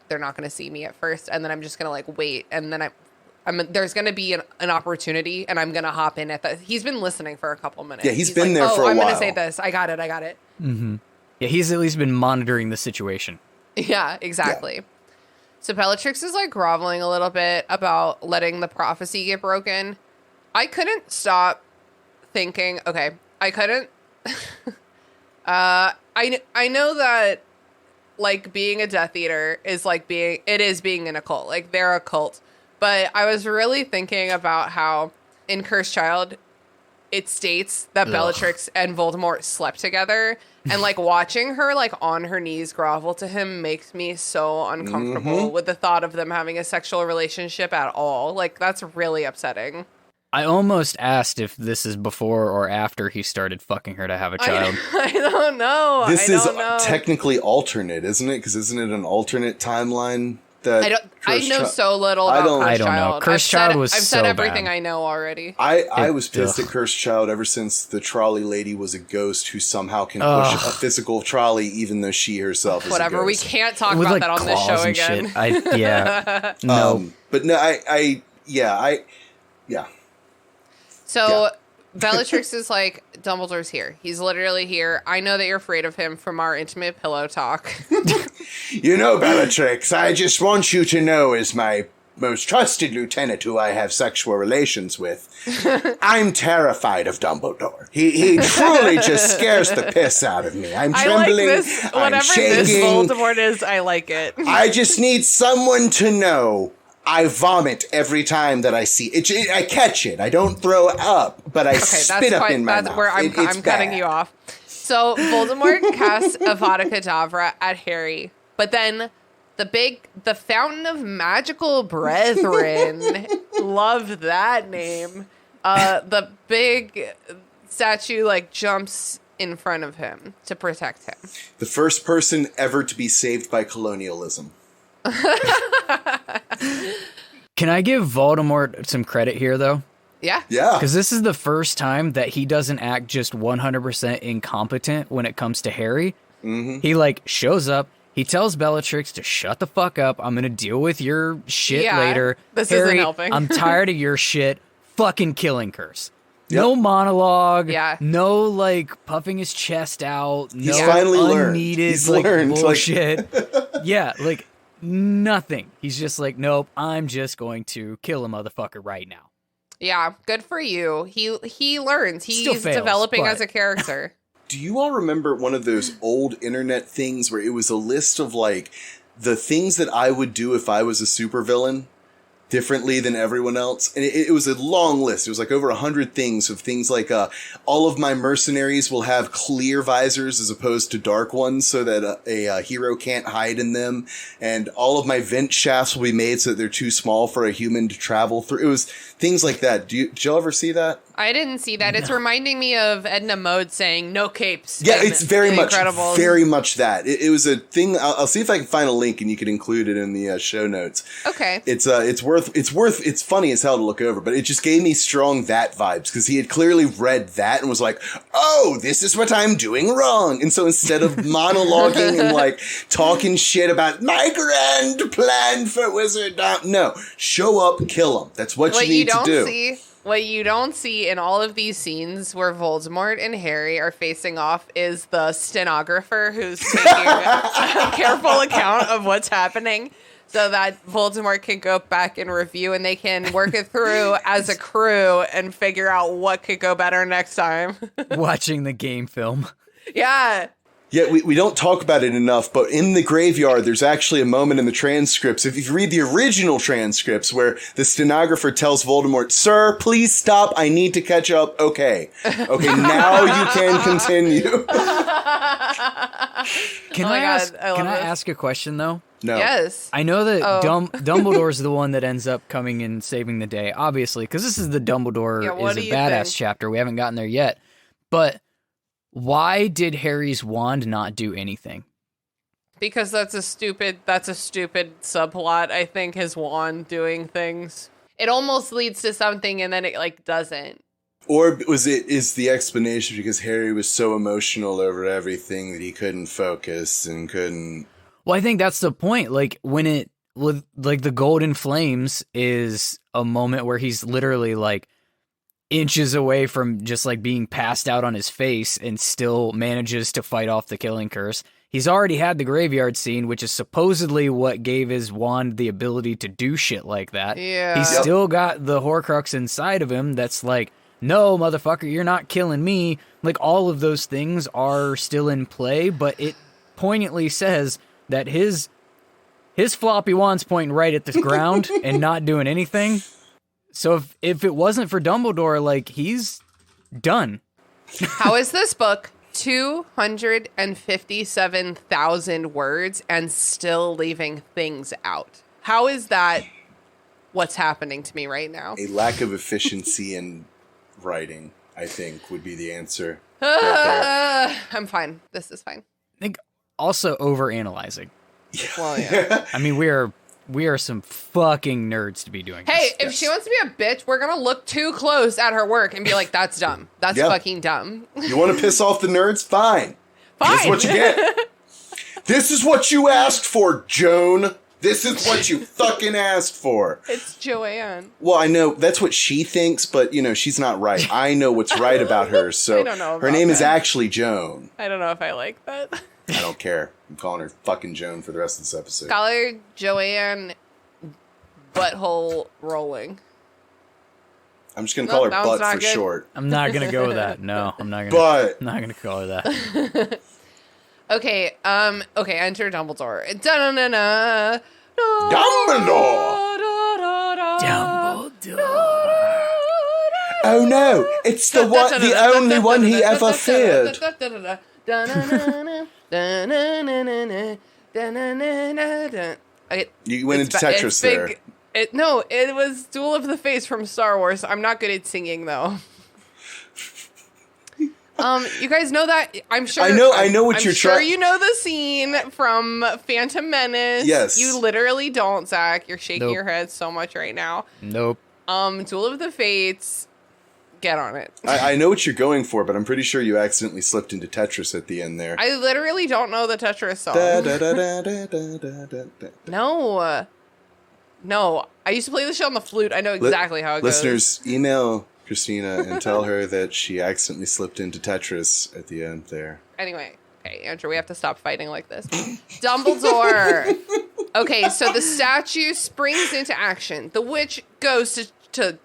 Speaker 4: they're not going to see me at first. And then I'm just going to like wait. And then there's going to be an opportunity and I'm going to hop in at he's been listening for a couple minutes.
Speaker 1: Yeah, he's been there for a while.
Speaker 4: I'm going to say this. I got it.
Speaker 5: Mm-hmm. Yeah, he's at least been monitoring the situation.
Speaker 4: Yeah, exactly. Yeah. So Bellatrix is like groveling a little bit about letting the prophecy get broken. I couldn't stop thinking, okay, I couldn't. I know that like being a Death Eater is like being in a cult. Like they're a cult. But I was really thinking about how in Cursed Child, it states that Bellatrix and Voldemort slept together. And like watching her like on her knees grovel to him makes me so uncomfortable with the thought of them having a sexual relationship at all. Like that's really upsetting.
Speaker 5: I almost asked if this is before or after he started fucking her to have a child.
Speaker 4: I don't know.
Speaker 1: This is technically alternate, isn't it? Because isn't it an alternate timeline?
Speaker 4: I know so little about Cursed Child.
Speaker 5: Know. Cursed Child was so bad.
Speaker 4: I've said everything I know already.
Speaker 1: I was pissed at Cursed Child ever since the trolley lady was a ghost who somehow can push a physical trolley even though she herself is
Speaker 4: whatever.
Speaker 1: A ghost.
Speaker 4: We can't talk about that on this show again.
Speaker 5: No.
Speaker 1: But no, yeah.
Speaker 4: So Bellatrix is like, Dumbledore's here. He's literally here. I know that you're afraid of him from our intimate pillow talk.
Speaker 1: You know, Bellatrix, I just want you to know as my most trusted lieutenant who I have sexual relations with, I'm terrified of Dumbledore. He truly just scares the piss out of me. I'm trembling,
Speaker 4: I like this. Whatever
Speaker 1: I'm shaking.
Speaker 4: This Voldemort is, I like it.
Speaker 1: I just need someone to know I vomit every time that I see it. I catch it. I don't throw up, but I spit up in my mouth.
Speaker 4: That's where I'm cutting you off. So Voldemort casts Avada Kedavra at Harry, but then the Fountain of Magical Brethren, love that name. The big statue like jumps in front of him to protect him.
Speaker 1: The first person ever to be saved by colonialism.
Speaker 5: Can I give Voldemort some credit here, though?
Speaker 4: Yeah.
Speaker 5: Because this is the first time that he doesn't act just 100% incompetent when it comes to Harry.
Speaker 1: Mm-hmm.
Speaker 5: He, like, shows up. He tells Bellatrix to shut the fuck up. I'm going to deal with your shit later.
Speaker 4: This
Speaker 5: Harry,
Speaker 4: isn't helping.
Speaker 5: I'm tired of your shit. Fucking killing curse. Yep. No monologue.
Speaker 4: Yeah.
Speaker 5: No, like, puffing his chest out.
Speaker 1: He's
Speaker 5: no
Speaker 1: finally
Speaker 5: unneeded,
Speaker 1: He's
Speaker 5: like,
Speaker 1: learned.
Speaker 5: bullshit. Yeah, like, nothing. He's just like, nope, I'm just going to kill a motherfucker right now.
Speaker 4: Yeah, good for you. He learns. He's
Speaker 5: fails,
Speaker 4: developing as a character.
Speaker 1: Do you all remember one of those old internet things where it was a list of like the things that I would do if I was a supervillain? differently than everyone else. And it was a long list. It was like over 100 things of things like, all of my mercenaries will have clear visors as opposed to dark ones so that a hero can't hide in them. And all of my vent shafts will be made so that they're too small for a human to travel through. It was things like that. Did y'all ever see that?
Speaker 4: I didn't see that. It's reminding me of Edna Mode saying no capes.
Speaker 1: Yeah, it's very much that. It was a thing. I'll see if I can find a link and you can include it in the show notes.
Speaker 4: Okay.
Speaker 1: It's funny as hell to look over, but it just gave me strong that vibes because he had clearly read that and was like, oh, this is what I'm doing wrong. And so instead of monologuing and like talking shit about my grand plan for Wizard, no, show up, kill him. That's what you need to do.
Speaker 4: What you don't see in all of these scenes where Voldemort and Harry are facing off is the stenographer who's taking a careful account of what's happening so that Voldemort can go back and review and they can work it through as a crew and figure out what could go better next time.
Speaker 5: Watching the game film.
Speaker 4: Yeah.
Speaker 1: Yeah, we don't talk about it enough, but in the graveyard, there's actually a moment in the transcripts. If you read the original transcripts where the stenographer tells Voldemort, sir, please stop. I need to catch up. Okay, now you can continue.
Speaker 5: Can I ask a question, though?
Speaker 1: No.
Speaker 4: Yes.
Speaker 5: I know that Dumbledore's the one that ends up coming and saving the day, obviously, because this is the Dumbledore is a badass chapter. We haven't gotten there yet. But why did Harry's wand not do anything?
Speaker 4: Because that's a stupid subplot. I think his wand doing things. It almost leads to something and then it like doesn't.
Speaker 1: Or is the explanation because Harry was so emotional over everything that he couldn't focus and couldn't.
Speaker 5: Well, I think that's the point. Like with the Golden Flames is a moment where he's literally like inches away from just like being passed out on his face and still manages to fight off the killing curse. He's already had the graveyard scene, which is supposedly what gave his wand the ability to do shit like that.
Speaker 4: Yeah.
Speaker 5: He's still got the Horcrux inside of him that's like, no, motherfucker, you're not killing me. Like, all of those things are still in play, but it poignantly says that his floppy wand's pointing right at the ground and not doing anything. So if it wasn't for Dumbledore, like, he's done.
Speaker 4: How is this book 257,000 words and still leaving things out? How is that what's happening to me right now?
Speaker 1: A lack of efficiency in writing, I think, would be the answer. Right
Speaker 4: I'm fine. This is fine.
Speaker 5: I think also overanalyzing.
Speaker 4: Well, yeah.
Speaker 5: I mean, we are some fucking nerds to be doing this.
Speaker 4: Hey, if she wants to be a bitch, we're going to look too close at her work and be like, that's dumb. That's fucking dumb.
Speaker 1: You want to piss off the nerds? Fine. This is what you get. This is what you asked for, Joan. This is what you fucking asked for.
Speaker 4: It's Joanne.
Speaker 1: Well, I know that's what she thinks, but, she's not right. I know what's right about her, so
Speaker 4: I don't know
Speaker 1: her name
Speaker 4: that.
Speaker 1: is actually Joan.
Speaker 4: I don't know if I like that.
Speaker 1: I don't care. I'm calling her fucking Joan for the rest of this episode.
Speaker 4: Call her Joanne Butthole Rolling.
Speaker 1: I'm just going to call her Butt for
Speaker 4: good.
Speaker 1: short.
Speaker 5: I'm not going to go with that. No, I'm not going to.
Speaker 1: But
Speaker 5: I'm not going to call her that.
Speaker 4: Okay, enter Dumbledore. Da-na-na-na.
Speaker 1: Dumbledore! Oh no, it's the only one he ever feared. You went into Tetris there.
Speaker 4: No, it was Duel of the Fates from Star Wars. I'm not good at singing though. You guys know that? I'm sure.
Speaker 1: I know what you're trying.
Speaker 4: I'm sure you know the scene from Phantom Menace.
Speaker 1: Yes.
Speaker 4: You literally don't, Zach. You're shaking your head so much right now.
Speaker 5: Nope.
Speaker 4: Duel of the Fates. Get on it.
Speaker 1: I know what you're going for, but I'm pretty sure you accidentally slipped into Tetris at the end there.
Speaker 4: I literally don't know the Tetris song. No. I used to play this shit on the flute. I know exactly how it goes.
Speaker 1: Listeners, email Christina and tell her that she accidentally slipped into Tetris at the end there.
Speaker 4: Anyway, okay, Andrew, we have to stop fighting like this. Dumbledore. Okay, so the statue springs into action. The witch goes to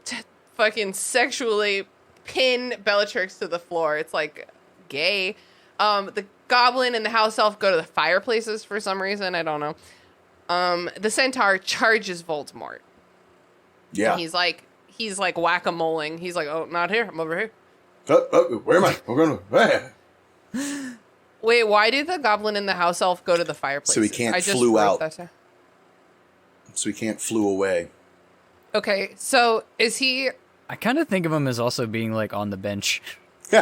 Speaker 4: fucking sexually pin Bellatrix to the floor. It's like gay. The goblin and the house elf go to the fireplaces for some reason. I don't know. The centaur charges Voldemort.
Speaker 1: Yeah.
Speaker 4: And he's like whack-a-moling. He's like, oh, not here. I'm over here.
Speaker 1: Where am I? I'm going.
Speaker 4: Wait, why did the goblin and the house elf go to the fireplace?
Speaker 1: So he can't
Speaker 4: I just
Speaker 1: flew
Speaker 4: wrote
Speaker 1: out.
Speaker 4: that down.
Speaker 1: So he can't flew away.
Speaker 4: Okay, so is he...
Speaker 5: I kind of think of him as also being like on the bench.
Speaker 1: All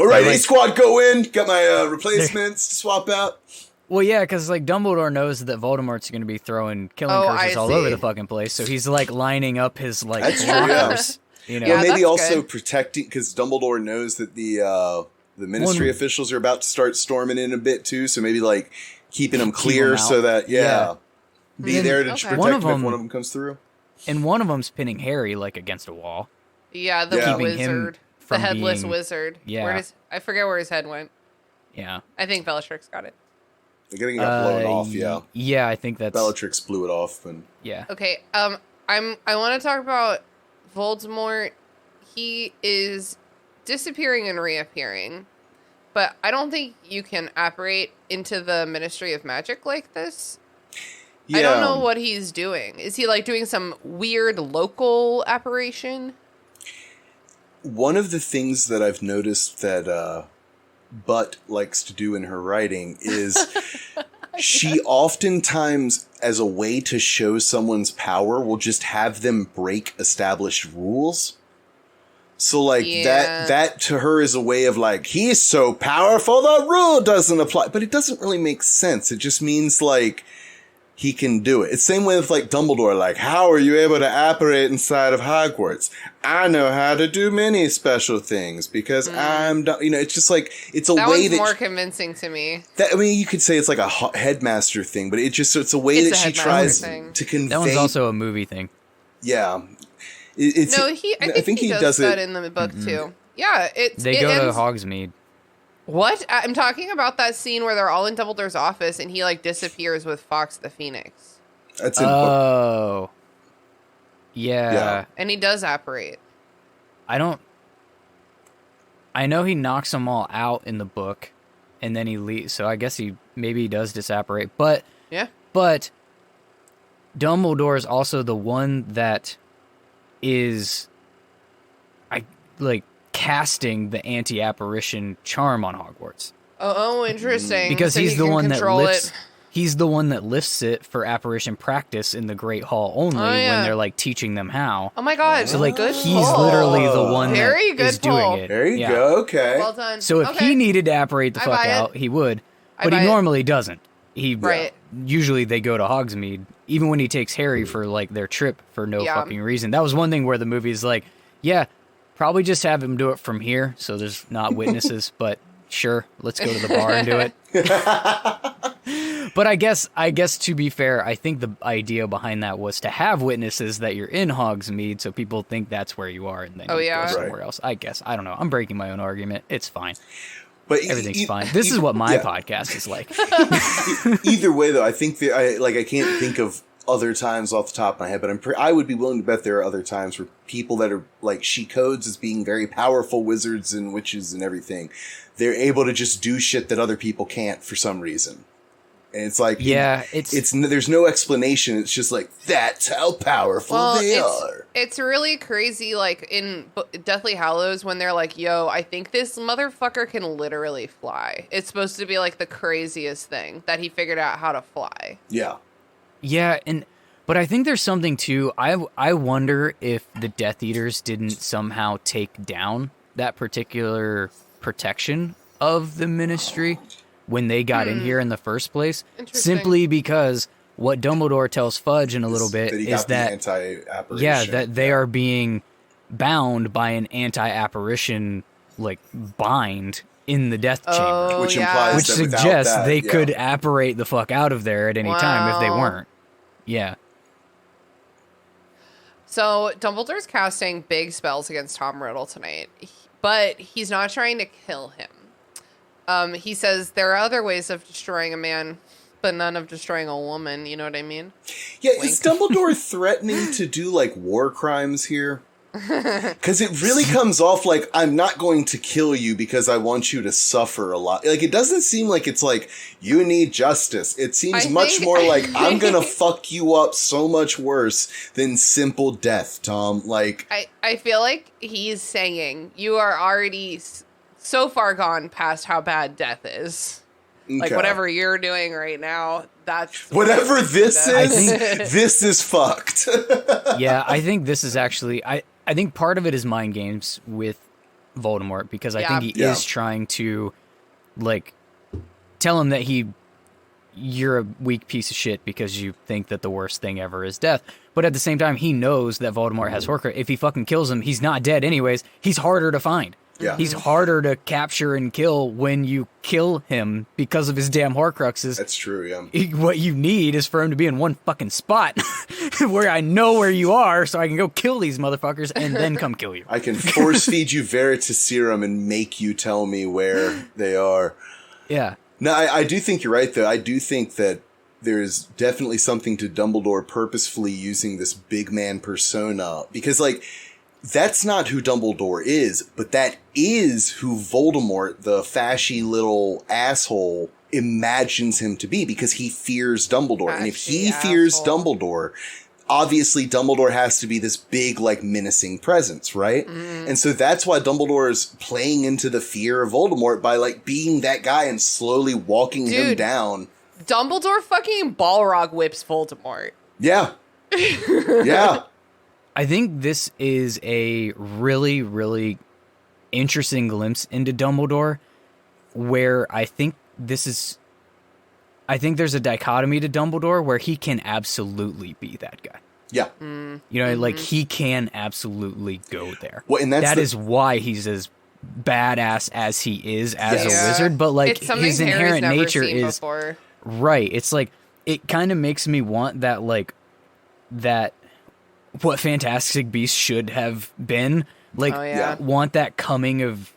Speaker 1: right, A squad, go in. Got my replacements to swap out.
Speaker 5: Well, yeah, because like Dumbledore knows that Voldemort's going to be throwing killing curses all over the fucking place, so he's like lining up his like blockers. You know,
Speaker 1: Yeah, maybe
Speaker 4: that's
Speaker 1: also
Speaker 4: good.
Speaker 1: protecting, because Dumbledore knows that the Ministry officials are about to start storming in a bit too. So maybe like keeping them clear
Speaker 5: them
Speaker 1: so that be there to
Speaker 4: Okay.
Speaker 1: protect
Speaker 5: One of
Speaker 1: them if
Speaker 5: them-
Speaker 1: one of them comes through.
Speaker 5: and one of them's pinning Harry like against a wall.
Speaker 4: Yeah, the
Speaker 1: Yeah.
Speaker 5: Keeping him
Speaker 4: wizard. The
Speaker 5: from
Speaker 4: headless
Speaker 5: being-
Speaker 4: wizard.
Speaker 5: Yeah.
Speaker 4: I forget where his head went.
Speaker 5: Yeah,
Speaker 4: I think Bellatrix got it.
Speaker 1: They're getting it blown off. Yeah,
Speaker 5: yeah, I think that's
Speaker 1: Bellatrix blew it off, and
Speaker 4: Okay, I want to talk about Voldemort. He is disappearing and reappearing, but I don't think you can apparate into the Ministry of Magic like this.
Speaker 1: yeah.
Speaker 4: I don't know what he's doing. Is he like doing some weird local apparition?
Speaker 1: One of the things that I've noticed that Butt likes to do in her writing is she oftentimes, as a way to show someone's power, will just have them break established rules. So like that to her is a way of like, he's so powerful, the rule doesn't apply. But it doesn't really make sense. It just means like he can do it. It's the same way with like Dumbledore, like, how are you able to apparate inside of Hogwarts? I know how to do many special things because it's just like, it's a
Speaker 4: That
Speaker 1: way
Speaker 4: one's
Speaker 1: that
Speaker 4: more convincing to me.
Speaker 1: I mean, you could say it's like a headmaster thing, but it's a way
Speaker 4: It's
Speaker 1: that
Speaker 4: a
Speaker 1: she
Speaker 4: headmaster
Speaker 1: tries
Speaker 4: thing.
Speaker 1: to convey.
Speaker 5: that one's also a movie thing.
Speaker 1: Yeah.
Speaker 4: I think he does that in the book too. Yeah,
Speaker 5: They go to Hogsmeade.
Speaker 4: What? I'm talking about that scene where they're all in Dumbledore's office and he like disappears with Fox the Phoenix.
Speaker 1: That's in
Speaker 5: Oh,
Speaker 1: Yeah.
Speaker 5: yeah.
Speaker 4: And he does apparate.
Speaker 5: I know he knocks them all out in the book, and then he leaves. So I guess he does disapparate. But
Speaker 4: Yeah.
Speaker 5: Dumbledore is also the one that is, casting the anti-apparition charm on Hogwarts,
Speaker 4: Oh, interesting.
Speaker 5: because
Speaker 4: So
Speaker 5: he's
Speaker 4: he
Speaker 5: the
Speaker 4: can
Speaker 5: one that
Speaker 4: control
Speaker 5: lifts.
Speaker 4: it.
Speaker 5: He's the one that lifts it for apparition practice in the Great Hall only
Speaker 4: Oh, yeah.
Speaker 5: when they're like teaching them how.
Speaker 4: Oh my god.
Speaker 5: So like
Speaker 4: good
Speaker 5: he's
Speaker 4: pull.
Speaker 5: literally the one
Speaker 4: Very
Speaker 5: that
Speaker 4: good
Speaker 5: is
Speaker 4: pull.
Speaker 5: doing it.
Speaker 1: There you
Speaker 5: Yeah.
Speaker 1: go. Okay.
Speaker 4: Well done.
Speaker 5: So if
Speaker 4: Okay.
Speaker 5: he needed to apparate the
Speaker 4: I
Speaker 5: fuck
Speaker 4: buy it.
Speaker 5: out, he would.
Speaker 4: I
Speaker 5: But
Speaker 4: buy
Speaker 5: he
Speaker 4: it.
Speaker 5: normally doesn't. He
Speaker 4: Right.
Speaker 5: usually they go to Hogsmeade, even when he takes Harry for like their trip for no
Speaker 4: Yeah.
Speaker 5: fucking reason. That was one thing where the movie's like, yeah, probably just have him do it from here, so there's not witnesses. But sure, let's go to the bar and do it. But I guess to be fair, I think the idea behind that was to have witnesses that you're in Hogsmeade, so people think that's where you are, and then
Speaker 4: Oh,
Speaker 5: you
Speaker 4: yeah.
Speaker 5: go somewhere else. I guess I don't know. I'm breaking my own argument. It's fine.
Speaker 1: But
Speaker 5: Everything's fine. This is what my
Speaker 1: yeah.
Speaker 5: podcast is like.
Speaker 1: Either way, though, I think that I can't think of other times off the top of my head, but I would be willing to bet there are other times where people that are like she codes as being very powerful wizards and witches and everything, they're able to just do shit that other people can't for some reason. And it's like,
Speaker 5: Yeah,
Speaker 1: it's there's no explanation. It's just like, that's how powerful they are.
Speaker 4: It's really crazy, like in Deathly Hallows when they're like, yo, I think this motherfucker can literally fly. It's supposed to be like the craziest thing that he figured out how to fly.
Speaker 1: Yeah.
Speaker 5: Yeah, but I think there's something too. I wonder if the Death Eaters didn't somehow take down that particular protection of the Ministry when they got in here in the first place,
Speaker 4: Interesting.
Speaker 5: simply because what Dumbledore tells Fudge in a little bit
Speaker 1: he
Speaker 5: is
Speaker 1: got
Speaker 5: that
Speaker 1: the anti-apparition.
Speaker 5: yeah, that they are being bound by an anti-apparition like bind in the Death Chamber.
Speaker 4: Oh,
Speaker 1: Which
Speaker 4: yeah.
Speaker 1: implies
Speaker 5: Which
Speaker 1: that without
Speaker 5: suggests
Speaker 1: that,
Speaker 5: they
Speaker 1: yeah.
Speaker 5: could apparate the fuck out of there at any time if they
Speaker 4: Wow.
Speaker 5: weren't. Yeah.
Speaker 4: So Dumbledore's casting big spells against Tom Riddle tonight, but he's not trying to kill him. He says there are other ways of destroying a man, but none of destroying a woman. You know what I mean?
Speaker 1: Yeah,
Speaker 4: Wink.
Speaker 1: is Dumbledore threatening to do like war crimes here? Because it really comes off like, I'm not going to kill you because I want you to suffer a lot. Like, it doesn't seem like it's like, you need justice. It seems much more like, I'm going to fuck you up so much worse than simple death, Tom. Like,
Speaker 4: I feel like he's saying, you are already so far gone past how bad death is. Like, whatever you're doing right now, that's...
Speaker 1: Whatever this is, this is fucked.
Speaker 5: Yeah, I think this is actually... I think part of it is mind games with Voldemort, because I think he is trying to, like, tell him that you're a weak piece of shit because you think that the worst thing ever is death. But at the same time, he knows that Voldemort has Horcrux. If he fucking kills him, he's not dead anyways. He's harder to find.
Speaker 1: Yeah.
Speaker 5: He's harder to capture and kill when you kill him because of his damn Horcruxes.
Speaker 1: That's true, yeah.
Speaker 5: What you need is for him to be in one fucking spot where I know where you are so I can go kill these motherfuckers and then come kill you.
Speaker 1: I can force feed you Veritaserum and make you tell me where they are.
Speaker 5: Yeah.
Speaker 1: No, I do think you're right, though. I do think that there's definitely something to Dumbledore purposefully using this big man persona. Because, like, that's not who Dumbledore is, but that is who Voldemort, the fashy little asshole, imagines him to be, because he fears Dumbledore. And if he fears Dumbledore, obviously Dumbledore has to be this big, like, menacing presence, right? And so that's why Dumbledore is playing into the fear of Voldemort by, like, being that guy and slowly walking him down.
Speaker 4: Dumbledore fucking Balrog whips Voldemort.
Speaker 1: Yeah. Yeah.
Speaker 5: I think this is a really, really interesting glimpse into Dumbledore, where I think there's a dichotomy to Dumbledore where he can absolutely be that guy.
Speaker 1: Yeah.
Speaker 5: You know, like, he can absolutely go there.
Speaker 1: Well, and that
Speaker 5: is why he's as badass as he is as a wizard, but, like, his inherent nature is...
Speaker 4: Before.
Speaker 5: Right. It's like, it kind of makes me want that, like, that... what Fantastic Beasts should have been, like, want that coming of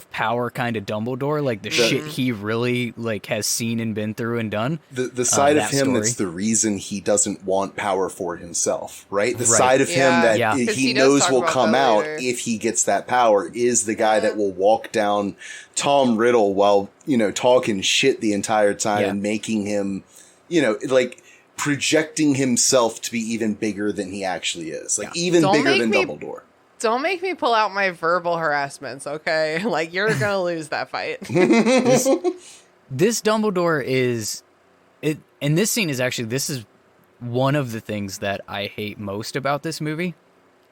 Speaker 5: power kind of Dumbledore, like the shit he really, like, has seen and been through and done.
Speaker 1: The side of him that's the reason he doesn't want power for himself, right? The side of him that he knows will come out if he gets that power is the guy that will walk down Tom Riddle while, you know, talking shit the entire time and making him, you know, like, projecting himself to be even bigger than he actually is. Like, even bigger than Dumbledore.
Speaker 4: Don't make me pull out my verbal harassments, okay? Like, you're gonna lose that fight.
Speaker 5: This Dumbledore is... and this scene is actually... This is one of the things that I hate most about this movie.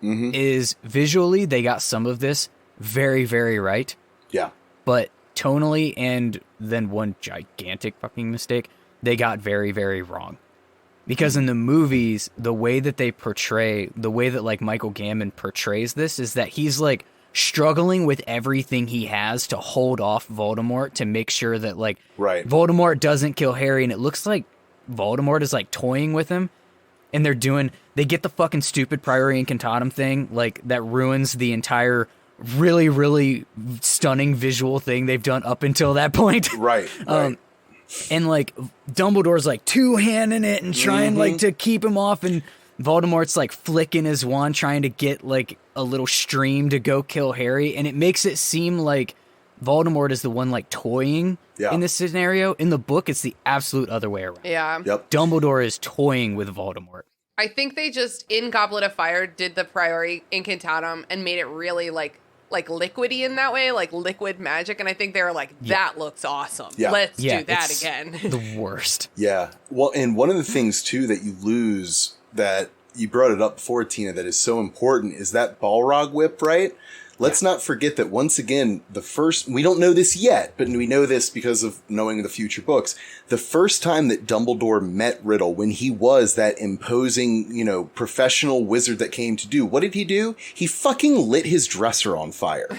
Speaker 5: Is visually, they got some of this very, very right. Yeah. But tonally, and then one gigantic fucking mistake, they got very, very wrong. Because in the movies, the way that they portray, the way that, like, Michael Gambon portrays this is that he's, like, struggling with everything he has to hold off Voldemort to make sure that, like, Voldemort doesn't kill Harry. And it looks like Voldemort is, like, toying with him. And they get the fucking stupid Priori Incantatem thing, like, that ruins the entire really, really stunning visual thing they've done up until that point. Right. And, like, Dumbledore's, like, two-handing it and trying, like, to keep him off. And Voldemort's, like, flicking his wand, trying to get, like, a little stream to go kill Harry. And it makes it seem like Voldemort is the one, like, toying in this scenario. In the book, it's the absolute other way around.
Speaker 4: Yeah.
Speaker 1: Yep.
Speaker 5: Dumbledore is toying with Voldemort.
Speaker 4: I think they just, in Goblet of Fire, did the Priori Incantatem and made it really, like liquidy in that way, like liquid magic, and I think they were like, that looks awesome. Let's do that again.
Speaker 5: The worst.
Speaker 1: Yeah. Well, and one of the things too that you lose, that you brought it up before, Tina, that is so important is that Balrog whip, right? Let's not forget that once again, we don't know this yet, but we know this because of knowing the future books. The first time that Dumbledore met Riddle, when he was that imposing, you know, professional wizard that came to do, what did he do? He fucking lit his dresser on fire.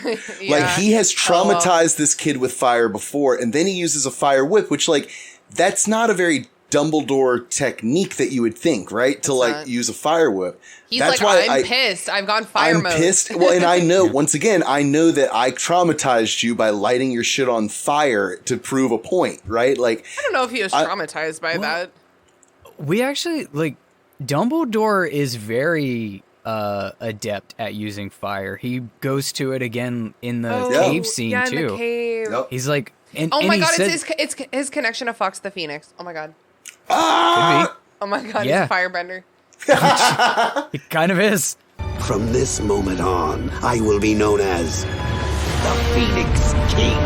Speaker 1: Like, he has traumatized this kid with fire before, and then he uses a fire whip, which, like, that's not a very Dumbledore technique that you would think, right? To, like, use a fire whip.
Speaker 4: He's that's like, I'm pissed. I've gone fire mode.
Speaker 1: I'm pissed. Well, and I know, once again, I know that I traumatized you by lighting your shit on fire to prove a point, right? Like,
Speaker 4: I don't know if he was traumatized by that.
Speaker 5: We actually, like, Dumbledore is very adept at using fire. He goes to it again in the
Speaker 1: Yeah.
Speaker 5: cave scene
Speaker 4: in
Speaker 5: too.
Speaker 4: the cave.
Speaker 1: Yep.
Speaker 5: He's like, and,
Speaker 4: Oh
Speaker 5: and
Speaker 4: my
Speaker 5: he
Speaker 4: god,
Speaker 5: said,
Speaker 4: it's his connection to Fox the Phoenix. Oh my god.
Speaker 5: could
Speaker 4: Oh my god,
Speaker 5: Yeah.
Speaker 4: he's a firebender.
Speaker 5: be. It kind of is.
Speaker 7: From this moment on, I will be known as the Phoenix King.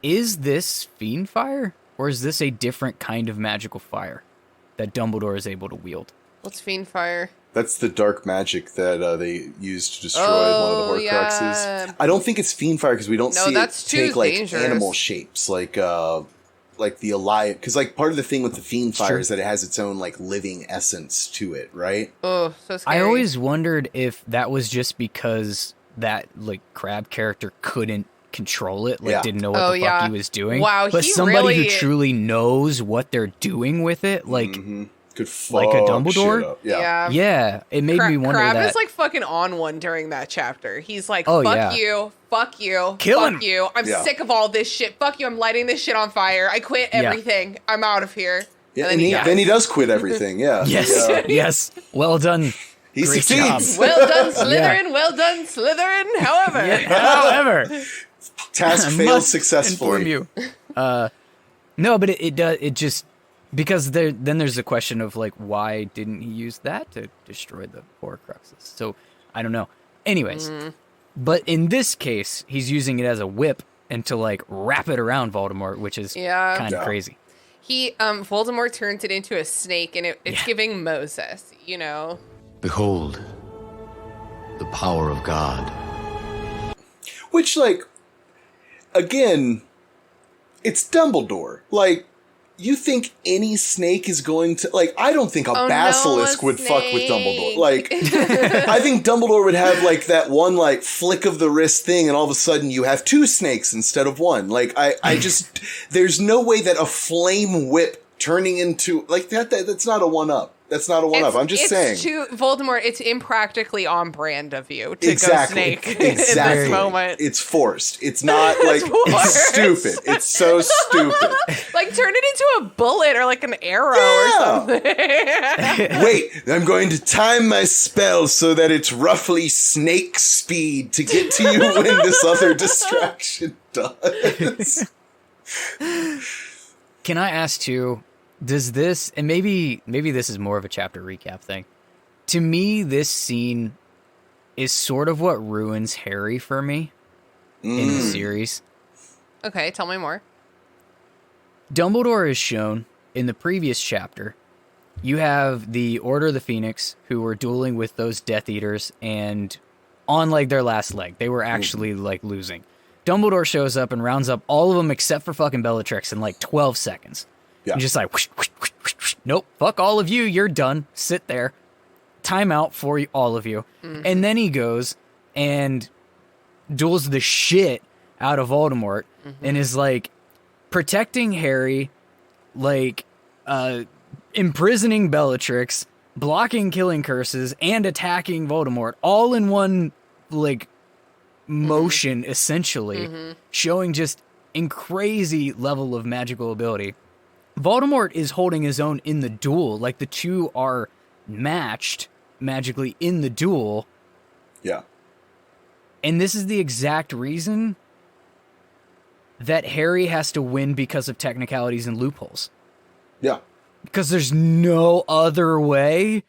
Speaker 5: Is this fiend fire, or is this a different kind of magical fire that Dumbledore is able to wield?
Speaker 4: What's fiend fire?
Speaker 1: That's the dark magic that they used to destroy one of the Horcruxes.
Speaker 4: Yeah.
Speaker 1: I don't think it's fiend fire because we don't
Speaker 4: No,
Speaker 1: see
Speaker 4: that's
Speaker 1: it
Speaker 4: too
Speaker 1: take like
Speaker 4: dangerous.
Speaker 1: animal shapes, like the Alliance. Because like part of the thing with the fiend fire is that it has its own like living essence to it, right?
Speaker 4: Oh, so scary.
Speaker 5: I always wondered if that was just because that like crab character couldn't control it, like
Speaker 1: Yeah.
Speaker 5: didn't know what
Speaker 4: Oh,
Speaker 5: the
Speaker 4: yeah.
Speaker 5: fuck he was doing.
Speaker 4: Wow,
Speaker 5: but
Speaker 4: he
Speaker 5: somebody
Speaker 4: really-
Speaker 5: who truly knows what they're doing with it, like
Speaker 1: Could
Speaker 5: Like a
Speaker 1: fuck
Speaker 5: Dumbledore?
Speaker 1: shit up.
Speaker 4: Yeah.
Speaker 5: yeah, it made me wonder
Speaker 4: Crab
Speaker 5: that.
Speaker 4: is like fucking on one during that chapter. He's like,
Speaker 5: Oh,
Speaker 4: fuck
Speaker 5: yeah.
Speaker 4: you, fuck you,
Speaker 5: Kill
Speaker 4: fuck
Speaker 5: him.
Speaker 4: you. I'm
Speaker 1: Yeah.
Speaker 4: sick of all this shit. Fuck you, I'm lighting this shit on fire. I quit
Speaker 5: Yeah.
Speaker 4: everything. I'm out of here.
Speaker 1: Yeah,
Speaker 4: And
Speaker 1: and
Speaker 4: then he
Speaker 1: then he
Speaker 4: dies.
Speaker 1: does quit everything. Yeah.
Speaker 5: yes,
Speaker 1: Yeah.
Speaker 5: yes, well done.
Speaker 1: He
Speaker 5: Great
Speaker 1: succeeds.
Speaker 4: Well done, Slytherin. Well done, Slytherin. However,
Speaker 5: However,
Speaker 1: Task
Speaker 5: I
Speaker 1: failed
Speaker 5: must
Speaker 1: successfully.
Speaker 5: inform you. No, but it does. It just because then there's the question of like why didn't he use that to destroy the Horcruxes? So I don't know. Anyways, but in this case, he's using it as a whip and to like wrap it around Voldemort, which is
Speaker 4: Yeah.
Speaker 5: kind of
Speaker 1: Yeah.
Speaker 5: crazy.
Speaker 4: he Voldemort turns it into a snake, and it's giving Moses. You know.
Speaker 8: Behold, the power of God.
Speaker 1: Which, like, again, it's Dumbledore. Like, you think any snake is going to... Like, I don't think a
Speaker 4: no,
Speaker 1: basilisk
Speaker 4: a
Speaker 1: would fuck with
Speaker 4: snake.
Speaker 1: Dumbledore. Like, I think Dumbledore would have, like, that one, like, flick of the wrist thing, and all of a sudden you have two snakes instead of one. Like, I just... There's no way that a flame whip turning into... Like, that's not a one-up. That's not a one-up. I'm just saying.
Speaker 4: Voldemort, it's impractically on brand of you to
Speaker 1: Exactly.
Speaker 4: go snake
Speaker 1: Exactly.
Speaker 4: in this moment.
Speaker 1: It's forced. It's not like it's
Speaker 4: forced.
Speaker 1: stupid. It's so stupid.
Speaker 4: Like, turn it into a bullet or like an arrow
Speaker 1: Yeah.
Speaker 4: or something.
Speaker 1: Wait, I'm going to time my spell so that it's roughly snake speed to get to you when this other distraction does.
Speaker 5: Can I ask too? Does this, and maybe this is more of a chapter recap thing. To me, this scene is sort of what ruins Harry for me in the series.
Speaker 4: Okay, tell me more.
Speaker 5: Dumbledore is shown in the previous chapter. You have the Order of the Phoenix who were dueling with those Death Eaters and on like their last leg. They were actually like losing. Dumbledore shows up and rounds up all of them except for fucking Bellatrix in like 12 seconds.
Speaker 1: Yeah.
Speaker 5: And just like, whoosh, whoosh, whoosh, whoosh, whoosh. Nope, fuck all of you. You're done. Sit there. Time out for all of you. And then he goes and duels the shit out of Voldemort and is like protecting Harry, like imprisoning Bellatrix, blocking killing curses, and attacking Voldemort all in one like motion, essentially, showing just in crazy level of magical ability. Voldemort is holding his own in the duel. Like, the two are matched magically in the duel.
Speaker 1: Yeah.
Speaker 5: And this is the exact reason that Harry has to win because of technicalities and loopholes.
Speaker 1: Yeah.
Speaker 5: Because there's no other way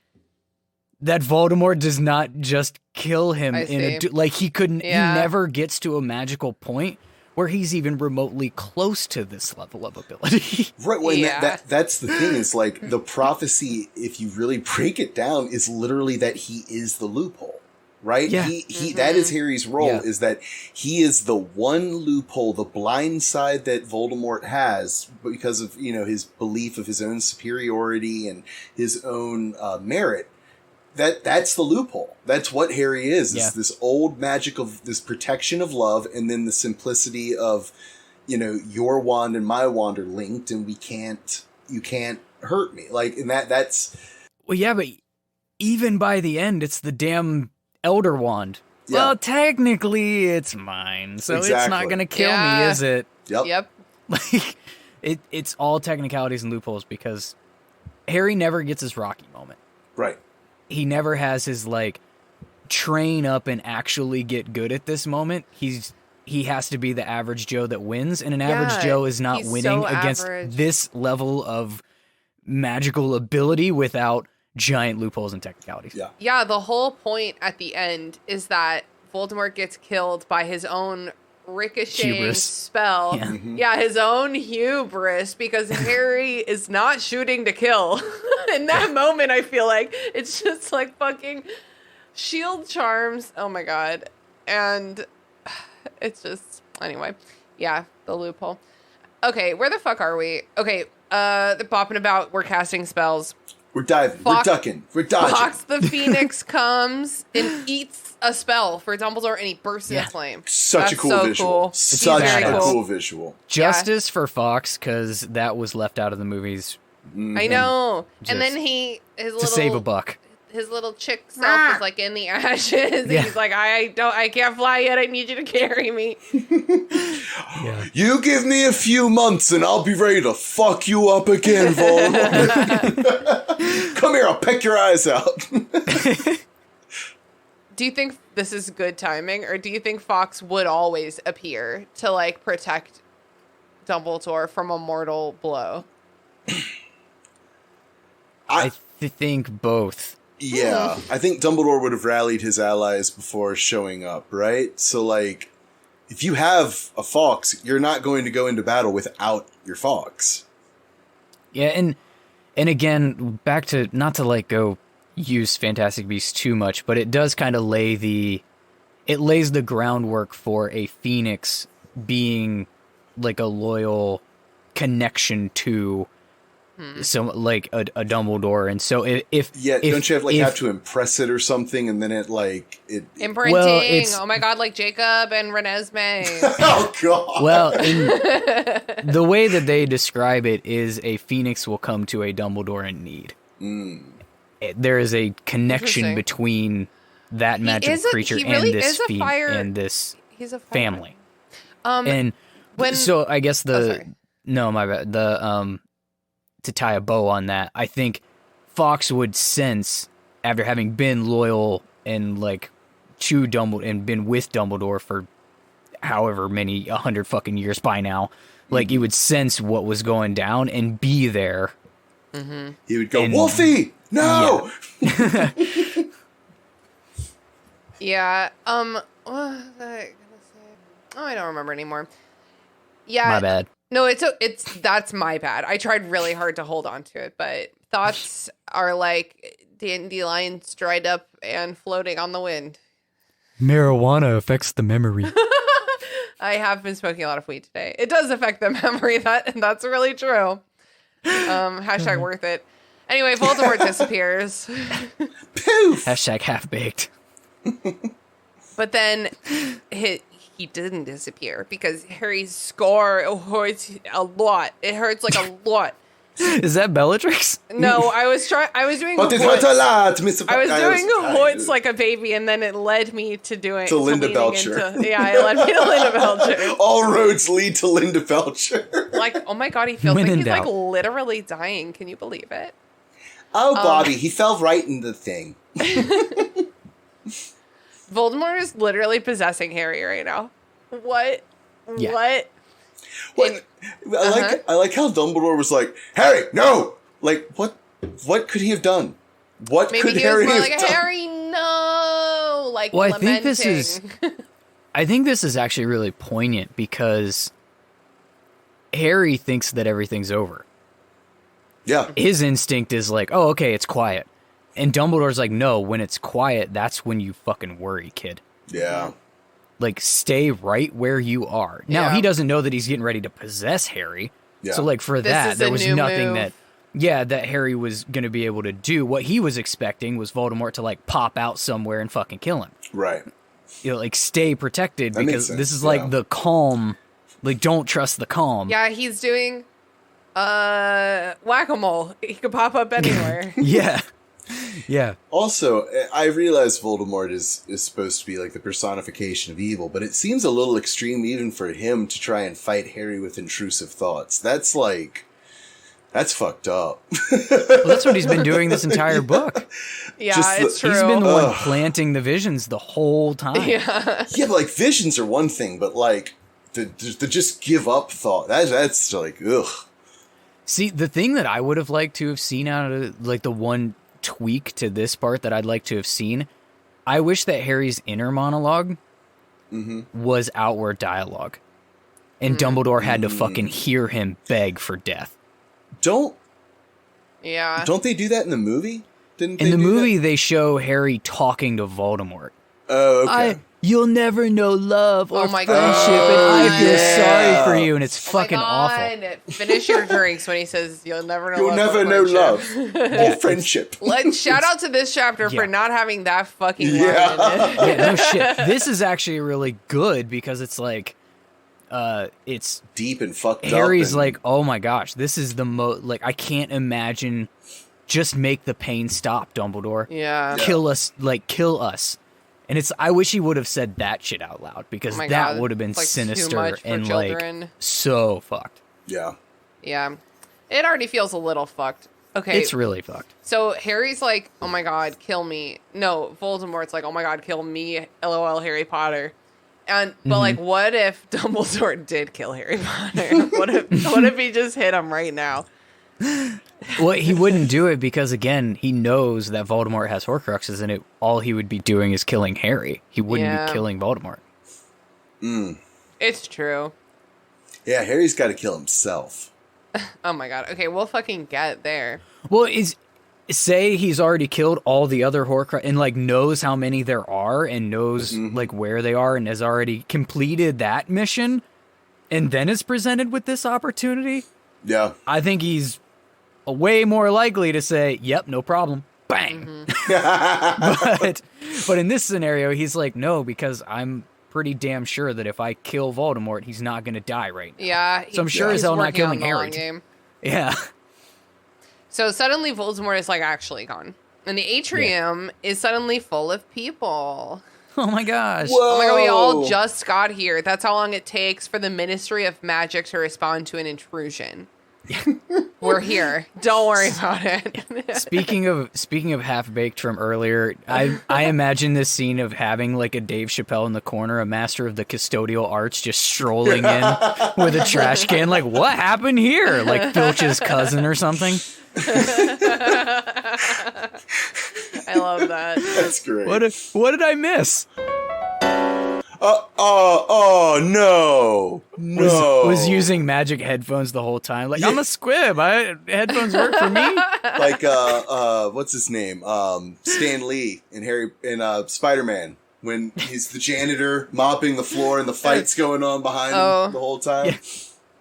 Speaker 5: that Voldemort does not just kill him
Speaker 4: I
Speaker 5: in a...
Speaker 4: see.
Speaker 5: Like, he couldn't...
Speaker 4: Yeah.
Speaker 5: He never gets to a magical point where he's even remotely close to this level of ability.
Speaker 1: Right. Well, and
Speaker 4: Yeah.
Speaker 1: that's the thing is like the prophecy, if you really break it down, is literally that he is the loophole. Right?
Speaker 5: Yeah.
Speaker 1: He that is Harry's role,
Speaker 5: Yeah.
Speaker 1: is that he is the one loophole, the blind side that Voldemort has because of, you know, his belief of his own superiority and his own merit. That's the loophole. That's what Harry is.
Speaker 5: Yeah.
Speaker 1: Is this old magic of this protection of love, and then the simplicity of, you know, your wand and my wand are linked, and you can't hurt me. Like, and that's
Speaker 5: Well, yeah, but even by the end, it's the damn Elder Wand.
Speaker 1: Yeah.
Speaker 5: Well, technically, it's mine, so it's not
Speaker 1: Exactly.
Speaker 5: going to kill me,
Speaker 4: Yeah.
Speaker 5: is it?
Speaker 1: yep.
Speaker 4: Yep.
Speaker 5: Like, it's all technicalities and loopholes because Harry never gets his Rocky moment.
Speaker 1: Right.
Speaker 5: He never has his, like, train up and actually get good at this moment. He has to be the average Joe that wins, and an average Joe is not
Speaker 4: he's
Speaker 5: winning
Speaker 4: so
Speaker 5: against
Speaker 4: average.
Speaker 5: this level of magical ability without giant loopholes and technicalities.
Speaker 1: Yeah.
Speaker 4: Yeah, the whole point at the end is that Voldemort gets killed by his own ricocheting
Speaker 5: Hubris.
Speaker 4: spell.
Speaker 5: Yeah.
Speaker 4: Yeah, his own hubris, because Harry is not shooting to kill. In that moment, I feel like it's just like fucking shield charms. Oh my god. And it's just, anyway. Yeah, the loophole. Okay, where the fuck are we? Okay, they're bopping about. We're casting spells.
Speaker 1: We're diving. We're ducking. We're dodging.
Speaker 4: Fox the Phoenix comes and eats a spell for Dumbledore, and he bursts into flame.
Speaker 1: Such a
Speaker 4: That's
Speaker 1: cool
Speaker 4: so
Speaker 1: visual.
Speaker 4: cool.
Speaker 1: Such
Speaker 4: very
Speaker 1: a
Speaker 4: cool.
Speaker 1: cool visual.
Speaker 5: Justice for Fox, because that was left out of the movies
Speaker 4: I know. And then
Speaker 5: Just
Speaker 4: his
Speaker 5: to save a
Speaker 4: little
Speaker 5: buck.
Speaker 4: his little chick self is like in the ashes.
Speaker 5: Yeah.
Speaker 4: He's like, I can't fly yet. I need you to carry me.
Speaker 1: You give me a few months and I'll be ready to fuck you up again, Voldemort. Come here, I'll peck your eyes out.
Speaker 4: Do you think this is good timing, or do you think Fox would always appear to like protect Dumbledore from a mortal blow?
Speaker 5: I think both.
Speaker 1: Yeah, I think Dumbledore would have rallied his allies before showing up, right? So, like, if you have a fox, you're not going to go into battle without your fox.
Speaker 5: Yeah, and again, back to, not to like go use Fantastic Beasts too much, but it does kind of lays the groundwork for a Phoenix being like a loyal connection to some like a Dumbledore, and so if
Speaker 1: don't you have to impress it or something, and then it
Speaker 4: Imprinting.
Speaker 5: Well, it's-
Speaker 4: Oh my god, like Jacob and Renesmee.
Speaker 1: oh god.
Speaker 5: well, the way that they describe it is a Phoenix will come to a Dumbledore in need. There is a connection
Speaker 4: Interesting.
Speaker 5: between that magical creature
Speaker 4: he really
Speaker 5: and this
Speaker 4: is a fire-
Speaker 5: and this
Speaker 4: He's a fire-
Speaker 5: family.
Speaker 4: Um,
Speaker 5: And so I guess
Speaker 4: sorry.
Speaker 5: my bad. To tie a bow on that, I think Fox would sense, after having been loyal and like to Dumbledore and been with Dumbledore for however many 100 fucking years by now, like he would sense what was going down and be there.
Speaker 1: He would go,
Speaker 5: And-
Speaker 1: Wolfie, no!
Speaker 4: Yeah. What was I gonna say? Oh, I don't remember anymore. Yeah.
Speaker 5: My bad.
Speaker 4: No, it's that's my bad. I tried really hard to hold on to it, but thoughts are like dandelions dried up and floating on the wind.
Speaker 5: Marijuana affects the memory.
Speaker 4: I have been smoking a lot of weed today. It does affect the memory. That's really true. Hashtag worth it. Anyway, Voldemort disappears.
Speaker 1: Poof!
Speaker 5: Hashtag half baked.
Speaker 4: But then he didn't disappear because Harry's scar hurts a lot. It hurts like a lot.
Speaker 5: Is that Bellatrix?
Speaker 4: No, I was doing
Speaker 1: But it
Speaker 4: hoots.
Speaker 1: hurt a lot, Mr.
Speaker 4: I was doing hoots
Speaker 1: like
Speaker 4: like a baby, and then it led me to doing
Speaker 1: To Linda
Speaker 4: leaning
Speaker 1: Belcher.
Speaker 4: Yeah, it led me to Linda Belcher.
Speaker 1: all roads lead to Linda Belcher.
Speaker 4: Like, oh my god, he feels
Speaker 5: When
Speaker 4: like
Speaker 5: in
Speaker 4: he's like
Speaker 5: doubt.
Speaker 4: literally dying. Can you believe it?
Speaker 1: Oh, Bobby, he fell right in the thing.
Speaker 4: Voldemort is literally possessing Harry right now. What?
Speaker 5: Yeah.
Speaker 4: What?
Speaker 1: What? I like how Dumbledore was like, Harry, no! Like, what could he have done? What
Speaker 4: Maybe
Speaker 1: could
Speaker 4: he was
Speaker 1: Harry
Speaker 4: more
Speaker 1: have
Speaker 4: like,
Speaker 1: done?
Speaker 4: Harry, no! Like,
Speaker 5: Well, I
Speaker 4: lamenting.
Speaker 5: think this is actually really poignant because Harry thinks that everything's over.
Speaker 1: Yeah.
Speaker 5: His instinct is like, oh, okay, it's quiet. And Dumbledore's like, no, when it's quiet, that's when you fucking worry, kid.
Speaker 1: Yeah.
Speaker 5: Like, stay right where you are. Now,
Speaker 4: Yeah.
Speaker 5: he doesn't know that he's getting ready to possess Harry.
Speaker 1: Yeah.
Speaker 5: So, like, for
Speaker 4: This
Speaker 5: that,
Speaker 4: is
Speaker 5: there
Speaker 4: a
Speaker 5: was
Speaker 4: new
Speaker 5: nothing
Speaker 4: move.
Speaker 5: that Harry was going to be able to do. What he was expecting was Voldemort to, like, pop out somewhere and fucking kill him.
Speaker 1: Right.
Speaker 5: You know, like, stay protected
Speaker 1: That makes
Speaker 5: because
Speaker 1: sense,
Speaker 5: this is,
Speaker 1: yeah.
Speaker 5: like, the calm. Like, don't trust the calm.
Speaker 4: Yeah, he's doing whack-a-mole. He could pop up anywhere.
Speaker 5: Yeah. Yeah.
Speaker 1: Also, I realize Voldemort is supposed to be like the personification of evil, but it seems a little extreme even for him to try and fight Harry with intrusive thoughts. That's fucked up.
Speaker 5: Well, that's what he's been doing this entire book.
Speaker 4: Yeah,
Speaker 1: Just
Speaker 4: it's true.
Speaker 5: He's been the one planting the visions the whole time.
Speaker 4: Yeah.
Speaker 1: Yeah, but like visions are one thing, but like the just give up thought, that's like, ugh.
Speaker 5: See, the thing that I would have liked to have seen out of, like, the one tweak to this part that I'd like to have seen, I wish that Harry's inner monologue was outward dialogue. And Dumbledore had to fucking hear him beg for death.
Speaker 1: Don't
Speaker 4: Yeah.
Speaker 1: they do that in the movie? Didn't
Speaker 5: In
Speaker 1: they
Speaker 5: the
Speaker 1: do
Speaker 5: movie,
Speaker 1: that?
Speaker 5: they show Harry talking to Voldemort.
Speaker 1: Oh, okay.
Speaker 5: You'll never know love or
Speaker 4: Oh my
Speaker 5: friendship,
Speaker 4: God.
Speaker 5: and I feel
Speaker 1: Yeah.
Speaker 5: sorry for you, and it's
Speaker 4: Oh my
Speaker 5: fucking awful.
Speaker 4: God. Finish your drinks when he says, "You'll never know
Speaker 1: You'll
Speaker 4: love
Speaker 1: never
Speaker 4: or
Speaker 1: know
Speaker 4: friendship."
Speaker 1: love or friendship.
Speaker 4: Let's shout out to this chapter for
Speaker 5: Yeah.
Speaker 4: not having that fucking line
Speaker 1: Yeah.
Speaker 4: in it.
Speaker 5: Yeah, no shit. This is actually really good because it's like, it's
Speaker 1: Deep and fucked up.
Speaker 5: Harry's
Speaker 1: and-
Speaker 5: like, oh my gosh, this is the like, I can't imagine. Just make the pain stop, Dumbledore.
Speaker 4: Yeah.
Speaker 5: Kill us, kill us. And I wish he would have said that shit out loud because
Speaker 4: Oh my
Speaker 5: that
Speaker 4: God.
Speaker 5: would have been
Speaker 4: It's, like, too
Speaker 5: sinister
Speaker 4: much for
Speaker 5: and
Speaker 4: children.
Speaker 5: so fucked.
Speaker 1: Yeah.
Speaker 4: Yeah. It already feels a little fucked. Okay.
Speaker 5: It's really fucked.
Speaker 4: So Harry's like, "Oh my God, kill me." No, Voldemort's like, "Oh my God, kill me." LOL, Harry Potter. And but like, what if Dumbledore did kill Harry Potter? what if he just hit him right now?
Speaker 5: Well, he wouldn't do it because, again, he knows that Voldemort has Horcruxes, and all he would be doing is killing Harry. He wouldn't
Speaker 4: Yeah.
Speaker 5: be killing Voldemort.
Speaker 4: It's true.
Speaker 1: Yeah, Harry's got to kill himself.
Speaker 4: Oh my God. Okay, we'll fucking get there.
Speaker 5: Well, say he's already killed all the other Horcrux and knows how many there are and knows where they are and has already completed that mission, and then is presented with this opportunity.
Speaker 1: Yeah.
Speaker 5: I think he's way more likely to say, "Yep, no problem." Bang. but in this scenario, he's like, "No," because I'm pretty damn sure that if I kill Voldemort, he's not going to die right now.
Speaker 4: Yeah.
Speaker 5: So I'm sure as
Speaker 4: he's
Speaker 5: hell not
Speaker 4: working on
Speaker 5: killing
Speaker 4: the
Speaker 5: Harry.
Speaker 4: long game.
Speaker 5: Yeah.
Speaker 4: So suddenly Voldemort is actually gone. And the atrium is suddenly full of people.
Speaker 5: Oh my gosh.
Speaker 1: Whoa.
Speaker 4: Oh my God, we all just got here. That's how long it takes for the Ministry of Magic to respond to an intrusion. We're here. Don't worry about it.
Speaker 5: Speaking of half baked from earlier, I imagine this scene of having a Dave Chappelle in the corner, a master of the custodial arts, just strolling in with a trash can. What happened here? Filch's cousin or something.
Speaker 4: I love that.
Speaker 1: That's great.
Speaker 5: What did I miss?
Speaker 1: No.
Speaker 5: Was using magic headphones the whole time. I'm a squib. Headphones work for me.
Speaker 1: What's his name? Stan Lee in Spider-Man. When he's the janitor mopping the floor and the fight's going on behind him the whole time.
Speaker 5: Yeah.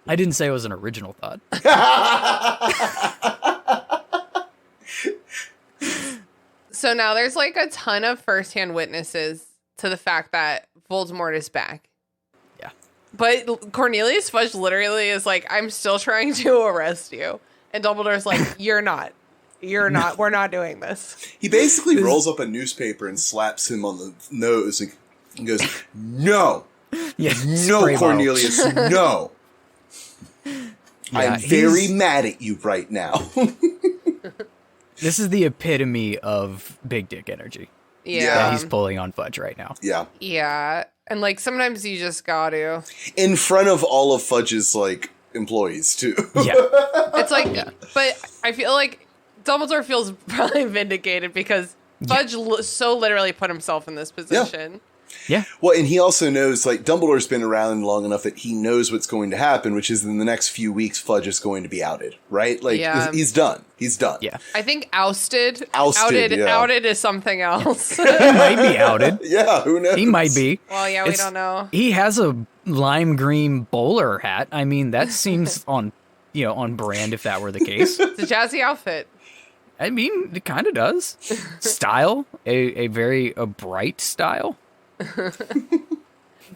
Speaker 5: I didn't say it was an original thought.
Speaker 4: So now there's a ton of firsthand witnesses to the fact that Voldemort is back.
Speaker 5: Yeah.
Speaker 4: But Cornelius Fudge literally is I'm still trying to arrest you. And Dumbledore's "You're not. You're not. We're not doing this."
Speaker 1: He basically rolls up a newspaper and slaps him on the nose and goes, "No.
Speaker 5: Yeah.
Speaker 1: No,
Speaker 5: spray bottle.
Speaker 1: Cornelius, no. I'm very
Speaker 5: he's-
Speaker 1: mad at you right now."
Speaker 5: This is the epitome of big dick energy.
Speaker 4: Yeah.
Speaker 5: That he's pulling on Fudge right now.
Speaker 1: Yeah.
Speaker 4: Yeah. And sometimes you just got to.
Speaker 1: In front of all of Fudge's employees too.
Speaker 5: Yeah.
Speaker 4: It's but I feel Dumbledore feels probably vindicated because Fudge so literally put himself in this position.
Speaker 5: Yeah.
Speaker 1: Well, and he also knows, Dumbledore's been around long enough that he knows what's going to happen, which is in the next few weeks, Fudge is going to be outed, right? He's done. He's done.
Speaker 5: Yeah.
Speaker 4: I think ousted.
Speaker 1: Ousted, yeah.
Speaker 4: Outed is something else.
Speaker 5: He might be outed.
Speaker 1: Yeah, who knows?
Speaker 5: He might be.
Speaker 4: Well, yeah, we don't know.
Speaker 5: He has a lime green bowler hat. I mean, that seems on brand if that were the case.
Speaker 4: It's a jazzy outfit.
Speaker 5: I mean, it kind of does. Style, a very bright style.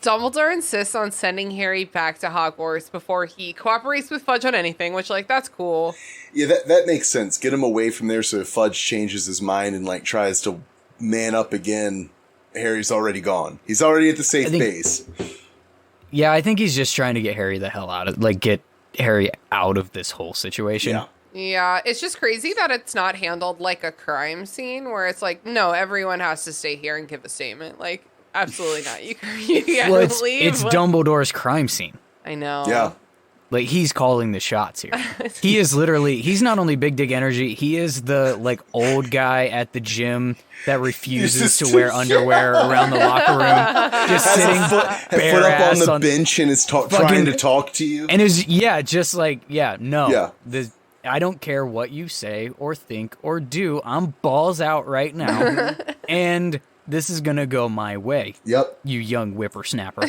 Speaker 4: Dumbledore insists on sending Harry back to Hogwarts before he cooperates with Fudge on anything, which, like, that's cool.
Speaker 1: Yeah, that makes sense. Get him away from there so if Fudge changes his mind and, like, tries to man up again, Harry's already gone. He's already at the safe base.
Speaker 5: Yeah, I think he's just trying to get Harry the hell out of, like, get Harry out of this whole situation.
Speaker 1: Yeah.
Speaker 4: Yeah, it's just crazy that it's not handled like a crime scene where it's like, no, everyone has to stay here and give a statement. Like, absolutely not. You can't
Speaker 5: Well,
Speaker 4: leave.
Speaker 5: it's Dumbledore's crime scene.
Speaker 4: I know.
Speaker 1: Yeah.
Speaker 5: Like, he's calling the shots here. He is literally, he's not only big dick energy, he is the, like, old guy at the gym that refuses to wear underwear around the locker room. Just sitting bare
Speaker 1: foot up
Speaker 5: ass
Speaker 1: on the bench and is trying to talk to you.
Speaker 5: And is, just like, no.
Speaker 1: Yeah.
Speaker 5: I don't care what you say or think or do. I'm balls out right now. And this is going to go my way.
Speaker 1: Yep.
Speaker 5: You young whippersnapper.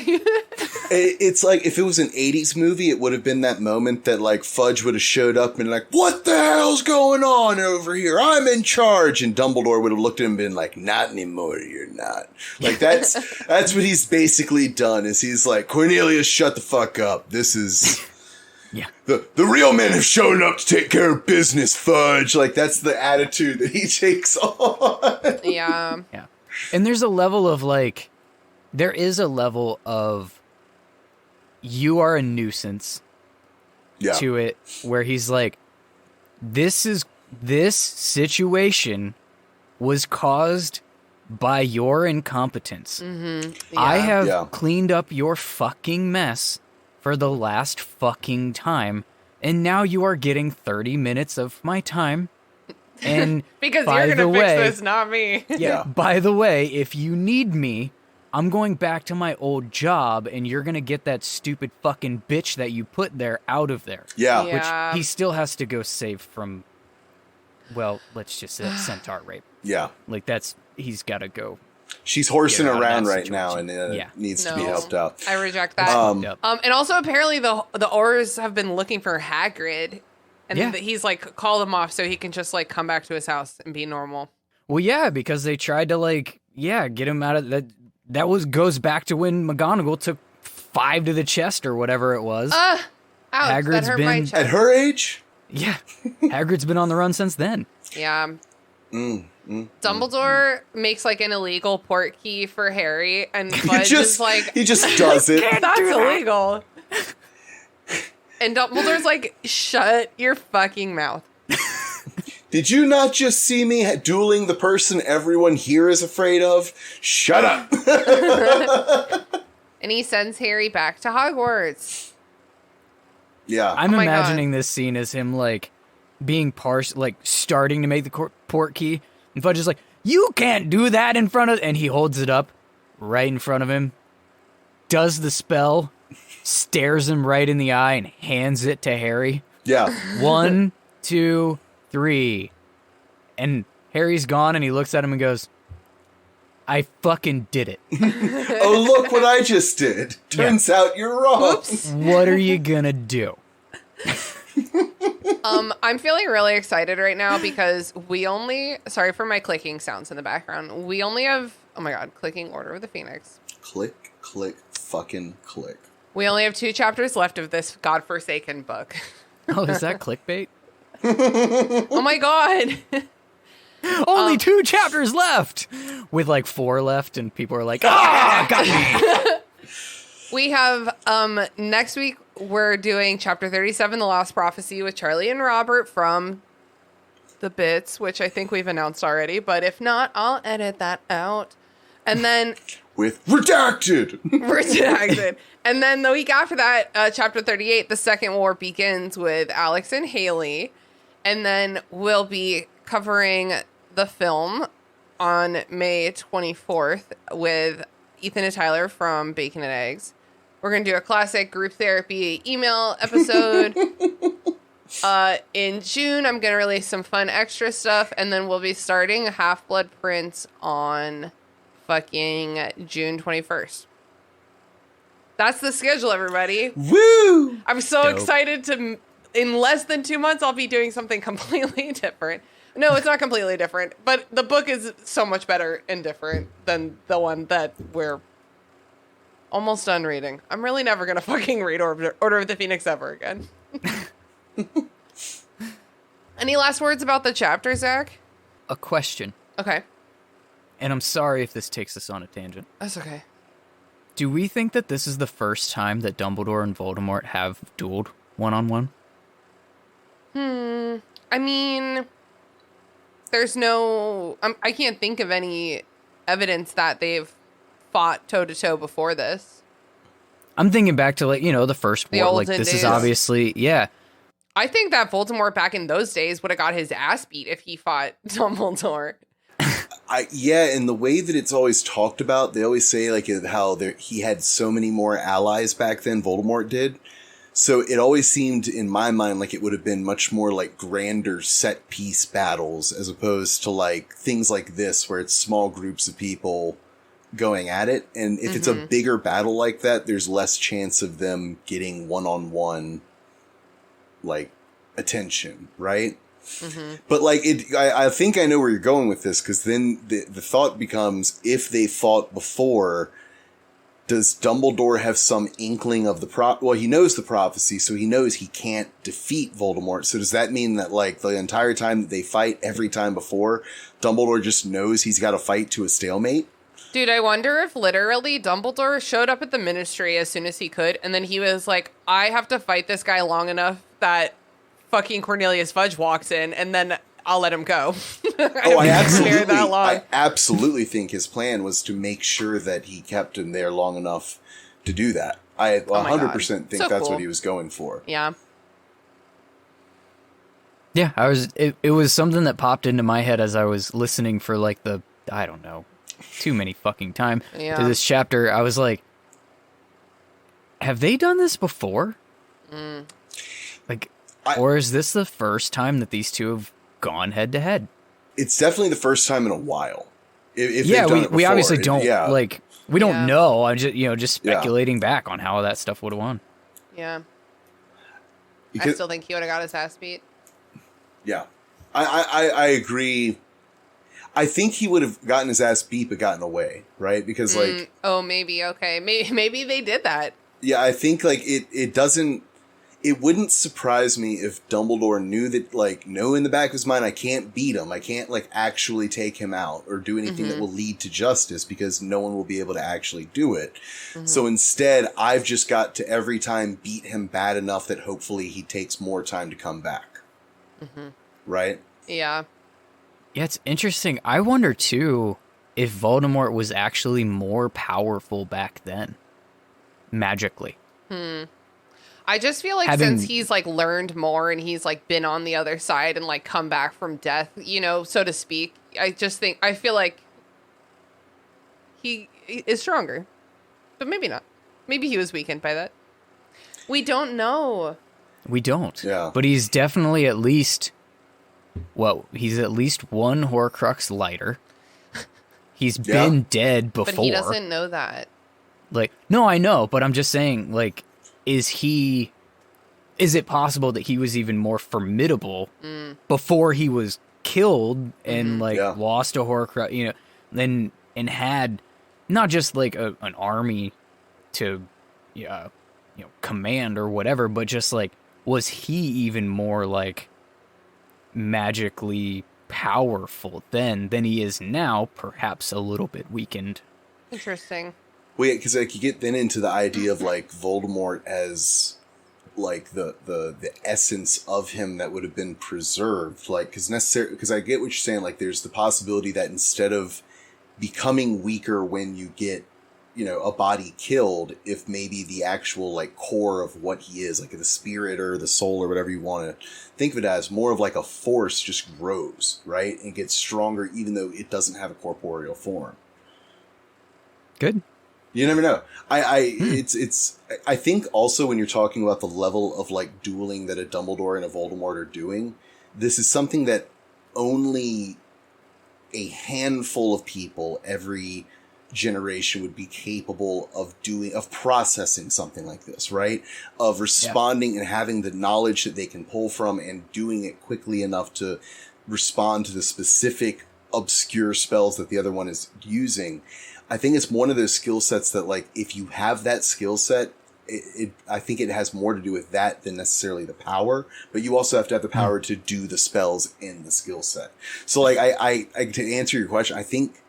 Speaker 1: It's like, if it was an 80s movie, it would have been that moment that, like, Fudge would have showed up and, like, what the hell's going on over here? I'm in charge. And Dumbledore would have looked at him and been like, not anymore, you're not. Like, that's what he's basically done, is he's like, Cornelius, shut the fuck up. This is...
Speaker 5: Yeah.
Speaker 1: The real men have shown up to take care of business, Fudge. Like, that's the attitude that he takes on.
Speaker 4: Yeah.
Speaker 5: Yeah. And there's a level of, like, there is a level of you are a nuisance to it where he's like, this situation was caused by your incompetence.
Speaker 4: Mm-hmm. Yeah.
Speaker 5: I have cleaned up your fucking mess for the last fucking time, and now you are getting 30 minutes of my time. And
Speaker 4: because
Speaker 5: by
Speaker 4: you're
Speaker 5: the
Speaker 4: going to
Speaker 5: way,
Speaker 4: fix this, not me.
Speaker 5: Yeah. By the way, if you need me, I'm going back to my old job, and you're going to get that stupid fucking bitch that you put there out of there.
Speaker 1: Yeah.
Speaker 5: Which he still has to go save from, well, let's just say centaur rape.
Speaker 1: Yeah.
Speaker 5: Like, he's got to go.
Speaker 1: She's horsing
Speaker 5: Get her out of
Speaker 1: around
Speaker 5: that
Speaker 1: right now, and needs to be helped out.
Speaker 4: I reject that. And also, apparently, the Aurors have been looking for Hagrid, and he's like called them off so he can just like come back to his house and be normal.
Speaker 5: Well, yeah, because they tried to like, get him out of that. That goes back to when McGonagall took 5 to the chest or whatever it was.
Speaker 4: Ouch,
Speaker 5: Hagrid's
Speaker 4: that hurt my chest.
Speaker 1: At her age?
Speaker 5: Yeah, Hagrid's been on the run since then.
Speaker 4: Yeah. Dumbledore makes like an illegal port key for Harry, and Fudge is like,
Speaker 1: he just does it.
Speaker 4: That's illegal. And Dumbledore's like, shut your fucking mouth.
Speaker 1: Did you not just see me dueling the person everyone here is afraid of? Shut up.
Speaker 4: And he sends Harry back to Hogwarts.
Speaker 1: Yeah.
Speaker 5: I'm imagining this scene as him like being like starting to make the port key, and Fudge is like, you can't do that in front of, and he holds it up right in front of him, does the spell, stares him right in the eye, and hands it to Harry.
Speaker 1: Yeah.
Speaker 5: 1, 2, 3. And Harry's gone, and he looks at him and goes, I fucking did it.
Speaker 1: Oh, look what I just did. Turns out you're wrong.
Speaker 4: Oops.
Speaker 5: What are you gonna do?
Speaker 4: I'm feeling really excited right now because sorry for my clicking sounds in the background. We only have, oh my God, clicking Order of the Phoenix.
Speaker 1: Click, click, fucking click.
Speaker 4: We only have 2 chapters left of this godforsaken book.
Speaker 5: Oh, is that clickbait?
Speaker 4: Oh my God.
Speaker 5: Only 2 chapters left! With like 4 left, and people are like, got me!
Speaker 4: We have, next week, we're doing chapter 37, The Lost Prophecy, with Charlie and Robert from The Bits, which I think we've announced already, but if not, I'll edit that out. And then...
Speaker 1: with redacted!
Speaker 4: Redacted. And then the week after that, chapter 38, The Second War Begins, with Alex and Haley. And then we'll be covering the film on May 24th with Ethan and Tyler from Bacon and Eggs. We're going to do a classic group therapy email episode. In June, I'm going to release some fun extra stuff, and then we'll be starting Half-Blood Prince on fucking June 21st. That's the schedule, everybody.
Speaker 1: Woo!
Speaker 4: I'm so excited to, in less than 2 months, I'll be doing something completely different. No, it's not completely different, but the book is so much better and different than the one that we're Almost done reading. I'm really never going to fucking read Order of the Phoenix ever again. Any last words about the chapter, Zach?
Speaker 5: A question.
Speaker 4: Okay.
Speaker 5: And I'm sorry if this takes us on a tangent.
Speaker 4: That's okay.
Speaker 5: Do we think that this is the first time that Dumbledore and Voldemort have dueled one-on-one?
Speaker 4: I mean, there's no... I can't think of any evidence that they've fought toe-to-toe before this.
Speaker 5: I'm thinking back to, like, the first war. Like,
Speaker 4: olden
Speaker 5: this
Speaker 4: days.
Speaker 5: is obviously... Yeah.
Speaker 4: I think that Voldemort back in those days would have got his ass beat if he fought Dumbledore.
Speaker 1: And the way that it's always talked about, they always say like how he had so many more allies back then, Voldemort did. So it always seemed in my mind like it would have been much more like grander set piece battles as opposed to like things like this where it's small groups of people going at it. And if it's a bigger battle like that, there's less chance of them getting one-on-one like attention, right? But like I think I know where you're going with this, because then the thought becomes, if they fought before, does Dumbledore have some inkling of well, he knows the prophecy, so he knows he can't defeat Voldemort. So does that mean that like the entire time that they fight, every time before, Dumbledore just knows he's got to fight to a stalemate?
Speaker 4: Dude, I wonder if literally Dumbledore showed up at the Ministry as soon as he could, and then he was like, I have to fight this guy long enough that fucking Cornelius Fudge walks in, and then I'll let him go.
Speaker 1: I absolutely think his plan was to make sure that he kept him there long enough to do that. I 100% think that's what he was going for.
Speaker 4: Yeah.
Speaker 5: Yeah, it was something that popped into my head as I was listening for like I don't know, too many fucking time to this chapter. I was like, have they done this before? Like, or is this the first time that these two have gone head to head?
Speaker 1: It's definitely the first time in a while. If
Speaker 5: we obviously don't like, we don't know. I'm just speculating back on how that stuff would have won.
Speaker 4: Yeah. I still think he would have got his ass beat.
Speaker 1: Yeah. I agree. I think he would have gotten his ass beat but gotten away, right? Because like...
Speaker 4: oh, maybe. Okay. Maybe they did that.
Speaker 1: Yeah, I think like it doesn't... It wouldn't surprise me if Dumbledore knew that, like, no, in the back of his mind, I can't beat him. I can't, like, actually take him out or do anything that will lead to justice because no one will be able to actually do it. So instead, I've just got to every time beat him bad enough that hopefully he takes more time to come back. Right?
Speaker 4: Yeah.
Speaker 5: Yeah, it's interesting. I wonder, too, if Voldemort was actually more powerful back then. Magically.
Speaker 4: I just feel like since he's like learned more and he's like been on the other side and like come back from death, so to speak, I feel like he is stronger, but maybe not. Maybe he was weakened by that. We don't know.
Speaker 5: We don't.
Speaker 1: Yeah.
Speaker 5: But he's definitely at least one Horcrux lighter. He's been dead before.
Speaker 4: But he doesn't know that.
Speaker 5: Like, no, I know, but I'm just saying, like, is it possible that he was even more formidable before he was killed and lost a Horcrux, and had not just like an army to command or whatever, but just like, was he even more like magically powerful then than he is now, perhaps a little bit weakened?
Speaker 4: Interesting.
Speaker 1: Well, yeah, because like you get then into the idea of like Voldemort as like the essence of him that would have been preserved, like because I get what you're saying. Like there's the possibility that instead of becoming weaker when you get a body killed, if maybe the actual like core of what he is, like the spirit or the soul or whatever you want to think of it as, more of like a force just grows, right, and gets stronger even though it doesn't have a corporeal form.
Speaker 5: Good.
Speaker 1: You never know. I think also when you're talking about the level of like dueling that a Dumbledore and a Voldemort are doing, this is something that only a handful of people every generation would be capable of processing something like this, right? Of responding and having the knowledge that they can pull from and doing it quickly enough to respond to the specific obscure spells that the other one is using. I think it's one of those skill sets that, like, if you have that skill set, I think it has more to do with that than necessarily the power, but you also have to have the power to do the spells in the skill set. So, like, I to answer your question, I think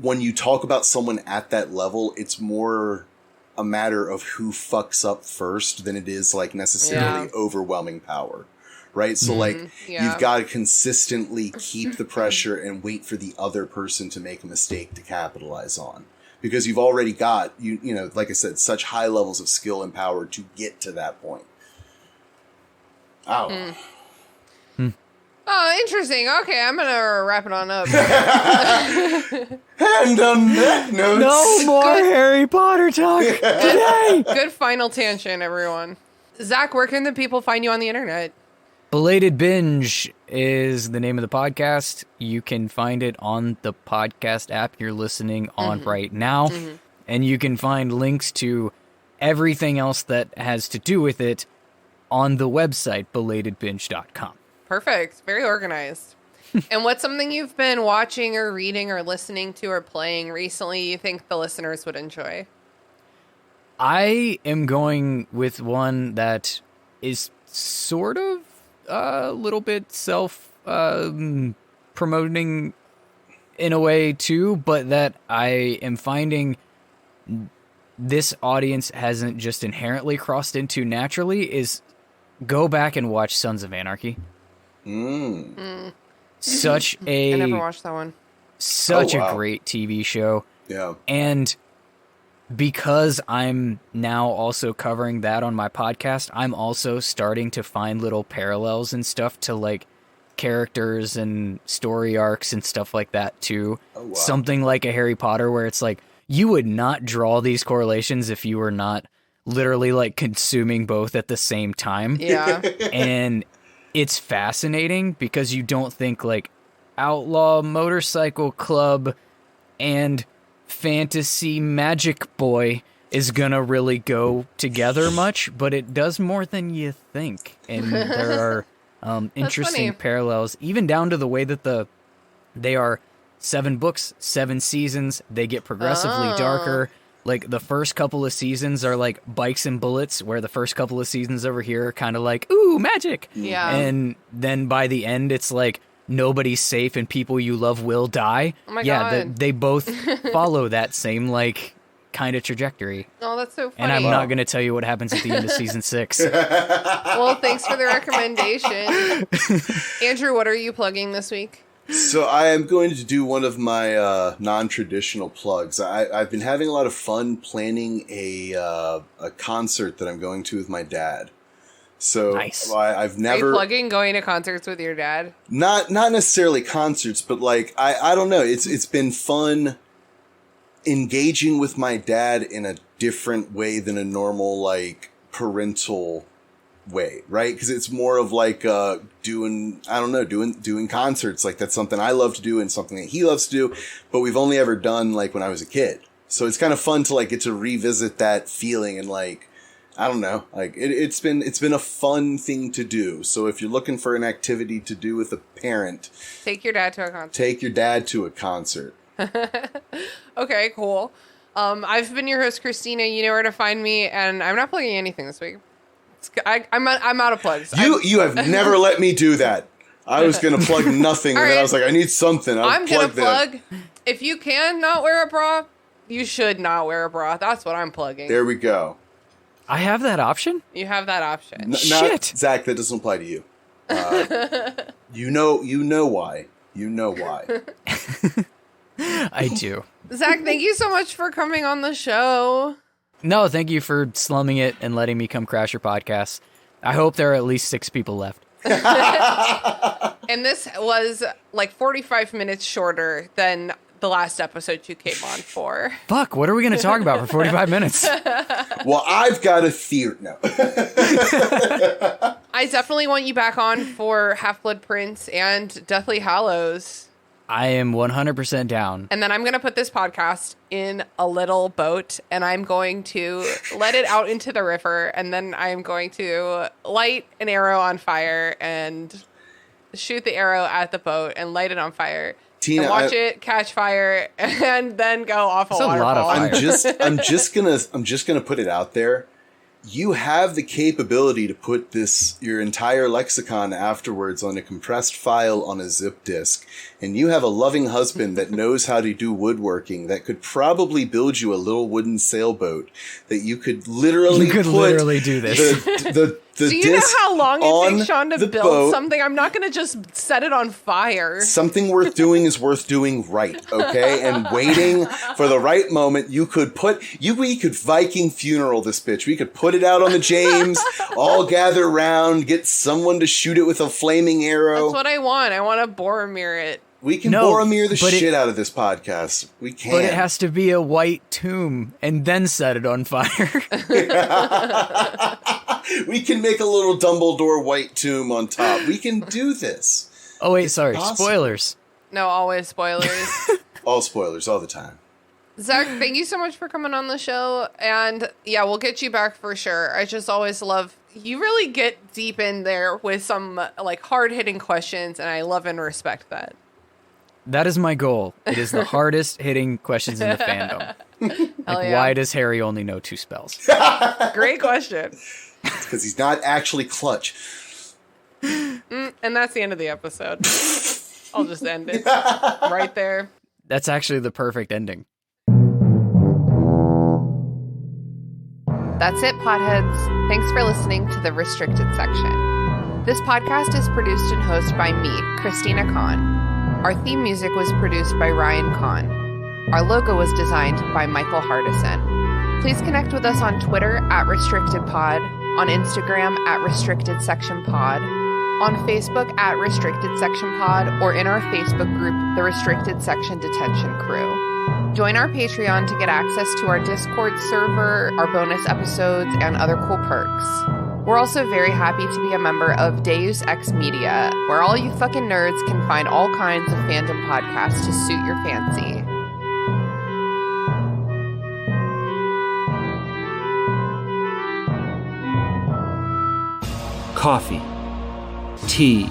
Speaker 1: when you talk about someone at that level, it's more a matter of who fucks up first than it is, like, necessarily overwhelming power. Right? So, like, you've got to consistently keep the pressure and wait for the other person to make a mistake to capitalize on. Because you've already got, you know, like I said, such high levels of skill and power to get to that point. Oh.
Speaker 4: Oh, interesting. Okay, I'm going to wrap it on up.
Speaker 1: And on that note...
Speaker 5: No more Harry Potter talk today!
Speaker 4: Good final tangent, everyone. Zach, where can the people find you on the internet?
Speaker 5: Belated Binge is the name of the podcast. You can find it on the podcast app you're listening on right now. And you can find links to everything else that has to do with it on the website, belatedbinge.com.
Speaker 4: Perfect. Very organized. And what's something you've been watching or reading or listening to or playing recently you think the listeners would enjoy?
Speaker 5: I am going with one that is sort of a little bit self-promoting in a way too, but that I am finding this audience hasn't just inherently crossed into naturally, is go back and watch Sons of Anarchy. Such a...
Speaker 4: I never watched that one.
Speaker 5: Such a great TV show.
Speaker 1: Yeah.
Speaker 5: And because I'm now also covering that on my podcast, I'm also starting to find little parallels and stuff to, like, characters and story arcs and stuff like that too. Oh, wow. Something like a Harry Potter where it's like, you would not draw these correlations if you were not literally, like, consuming both at the same time.
Speaker 4: Yeah.
Speaker 5: And it's fascinating because you don't think, like, outlaw motorcycle club and fantasy magic boy is gonna really go together much, but it does more than you think. And there are interesting parallels, even down to the way that they are 7 books, 7 seasons. They get progressively darker. Like, the first couple of seasons are like Bikes and Bullets, where the first couple of seasons over here are kind of like, ooh, magic.
Speaker 4: Yeah.
Speaker 5: And then by the end, it's like, nobody's safe and people you love will die.
Speaker 4: Oh my God.
Speaker 5: They both follow that same, like, kind of trajectory.
Speaker 4: Oh, that's so funny.
Speaker 5: And I'm not going to tell you what happens at the end of season 6.
Speaker 4: Well, thanks for the recommendation. Andrew, what are you plugging this week?
Speaker 1: So I am going to do one of my non-traditional plugs. I've been having a lot of fun planning a concert that I'm going to with my dad. So
Speaker 5: nice.
Speaker 1: I've never...
Speaker 4: Are you plugging going to concerts with your dad?
Speaker 1: Not necessarily concerts, but, like, I don't know. It's been fun engaging with my dad in a different way than a normal, like, parental way, right? Because it's more of like doing concerts. Like, that's something I love to do and something that he loves to do, but we've only ever done, like, when I was a kid. So it's kind of fun to, like, get to revisit that feeling and, like, I don't know, like, it's been a fun thing to do. So if you're looking for an activity to do with a parent,
Speaker 4: take your dad to a concert.
Speaker 1: Take your dad to a concert.
Speaker 4: Okay, cool. I've been your host, Christina. You know where to find me, and I'm not plugging anything this week. I'm out of plugs.
Speaker 1: You have never let me do that. I was going to plug nothing, and then I was like, I need something.
Speaker 4: I'm going to plug. If you can not wear a bra, you should not wear a bra. That's what I'm plugging.
Speaker 1: There we go.
Speaker 5: I have that option?
Speaker 4: You have that option.
Speaker 5: Shit.
Speaker 1: Zach, that doesn't apply to you. You know why. You know why.
Speaker 5: I do.
Speaker 4: Zach, thank you so much for coming on the show.
Speaker 5: No, thank you for slumming it and letting me come crash your podcast. I hope there are at least 6 people left.
Speaker 4: And this was like 45 minutes shorter than the last episode you came on for.
Speaker 5: Fuck, what are we going to talk about for 45 minutes?
Speaker 1: Well, I've got a theory now.
Speaker 4: I definitely want you back on for Half-Blood Prince and Deathly Hallows.
Speaker 5: I am 100% down.
Speaker 4: And then I'm going to put this podcast in a little boat, and I'm going to let it out into the river, and then I'm going to light an arrow on fire and shoot the arrow at the boat and light it on fire
Speaker 1: Tina,
Speaker 4: and watch it catch fire and then go off a
Speaker 5: That's a lot of
Speaker 4: waterfall.
Speaker 5: fire.
Speaker 1: I'm just gonna put it out there. You have the capability to put your entire lexicon afterwards on a compressed file on a zip disk, and you have a loving husband that knows how to do woodworking that could probably build you a little wooden sailboat that you could literally
Speaker 5: do this.
Speaker 1: The
Speaker 4: Do you know
Speaker 1: disc
Speaker 4: how long it
Speaker 1: on
Speaker 4: takes Sean to
Speaker 1: the
Speaker 4: build
Speaker 1: boat.
Speaker 4: something? I'm not going to just set it on fire.
Speaker 1: Something worth doing is worth doing right, okay? And waiting for the right moment. We could Viking funeral this bitch. We could put it out on the James, all gather around, get someone to shoot it with a flaming arrow.
Speaker 4: That's what I want. I want to Boromir it.
Speaker 1: We can
Speaker 5: No,
Speaker 1: Boromir the
Speaker 5: but
Speaker 1: shit out of this podcast. We can.
Speaker 5: But it has to be a white tomb and then set it on fire.
Speaker 1: We can make a little Dumbledore white tomb on top. We can do this.
Speaker 5: Oh, wait, sorry.
Speaker 1: possible.
Speaker 5: Spoilers.
Speaker 4: No, always spoilers.
Speaker 1: All spoilers, all the time.
Speaker 4: Zach, thank you so much for coming on the show. And yeah, we'll get you back for sure. I just always love, you really get deep in there with some like hard hitting questions. And I love and respect that.
Speaker 5: That is my goal. It is the hardest hitting questions in the fandom. Like,
Speaker 4: yeah.
Speaker 5: why does Harry only know 2 spells?
Speaker 4: Great question.
Speaker 1: Because he's not actually clutch.
Speaker 4: And that's the end of the episode. I'll just end it right there.
Speaker 5: That's actually the perfect ending.
Speaker 4: That's it, potheads. Thanks for listening to the Restricted Section. This podcast is produced and hosted by me, Christina Kahn. Our theme music was produced by Ryan Kahn. Our logo was designed by Michael Hardison. Please connect with us on Twitter @RestrictedPod, on Instagram @RestrictedSectionPod, on Facebook @RestrictedSectionPod, or in our Facebook group, The Restricted Section Detention Crew. Join our Patreon to get access to our Discord server, our bonus episodes, and other cool perks. We're also very happy to be a member of Deus Ex Media, where all you fucking nerds can find all kinds of fandom podcasts to suit your fancy.
Speaker 9: Coffee, tea,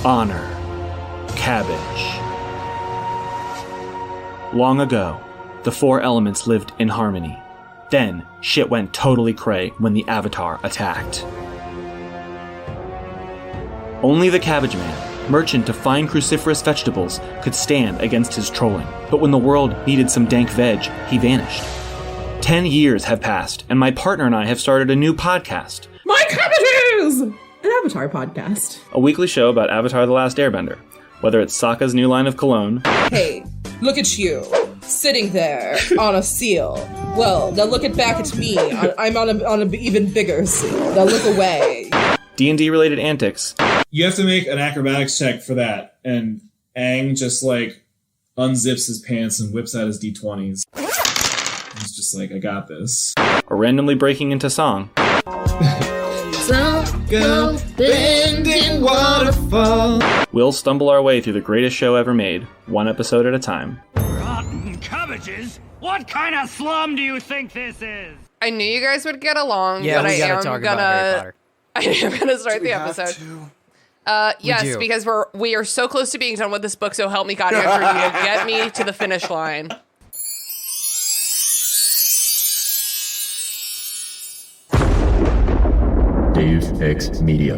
Speaker 9: honor, cabbage. Long ago, the 4 elements lived in harmony. Then, shit went totally cray when the Avatar attacked. Only the Cabbage Man, merchant of fine cruciferous vegetables, could stand against his trolling. But when the world needed some dank veg, he vanished. 10 years have passed, and my partner and I have started a new podcast.
Speaker 10: My cabbages! An Avatar podcast.
Speaker 9: A weekly show about Avatar: The Last Airbender. Whether it's Sokka's new line of cologne,
Speaker 10: Hey, look at you, sitting there on a seal. Well, now look back at me. I'm on an even bigger seal. Now look away.
Speaker 9: D&D related antics,
Speaker 11: You have to make an acrobatics check for that, and Aang just like unzips his pants and whips out his d20s. He's just like, I got this.
Speaker 9: or randomly breaking into song.
Speaker 11: Go bending waterfall.
Speaker 9: We'll stumble our way through the greatest show ever made, one episode at a time.
Speaker 6: Rotten cabbages? What kind of slum do you think this is?
Speaker 4: I knew you guys would get along,
Speaker 5: Yeah,
Speaker 4: but
Speaker 5: we
Speaker 4: I
Speaker 5: gotta
Speaker 4: am
Speaker 5: talk about Harry
Speaker 4: gonna.
Speaker 5: Potter.
Speaker 4: I am gonna start the episode. Yes,
Speaker 5: do.
Speaker 4: because we are so close to being done with this book. So help me God, Andrew, you get me to the finish line.
Speaker 8: Deus Ex Media.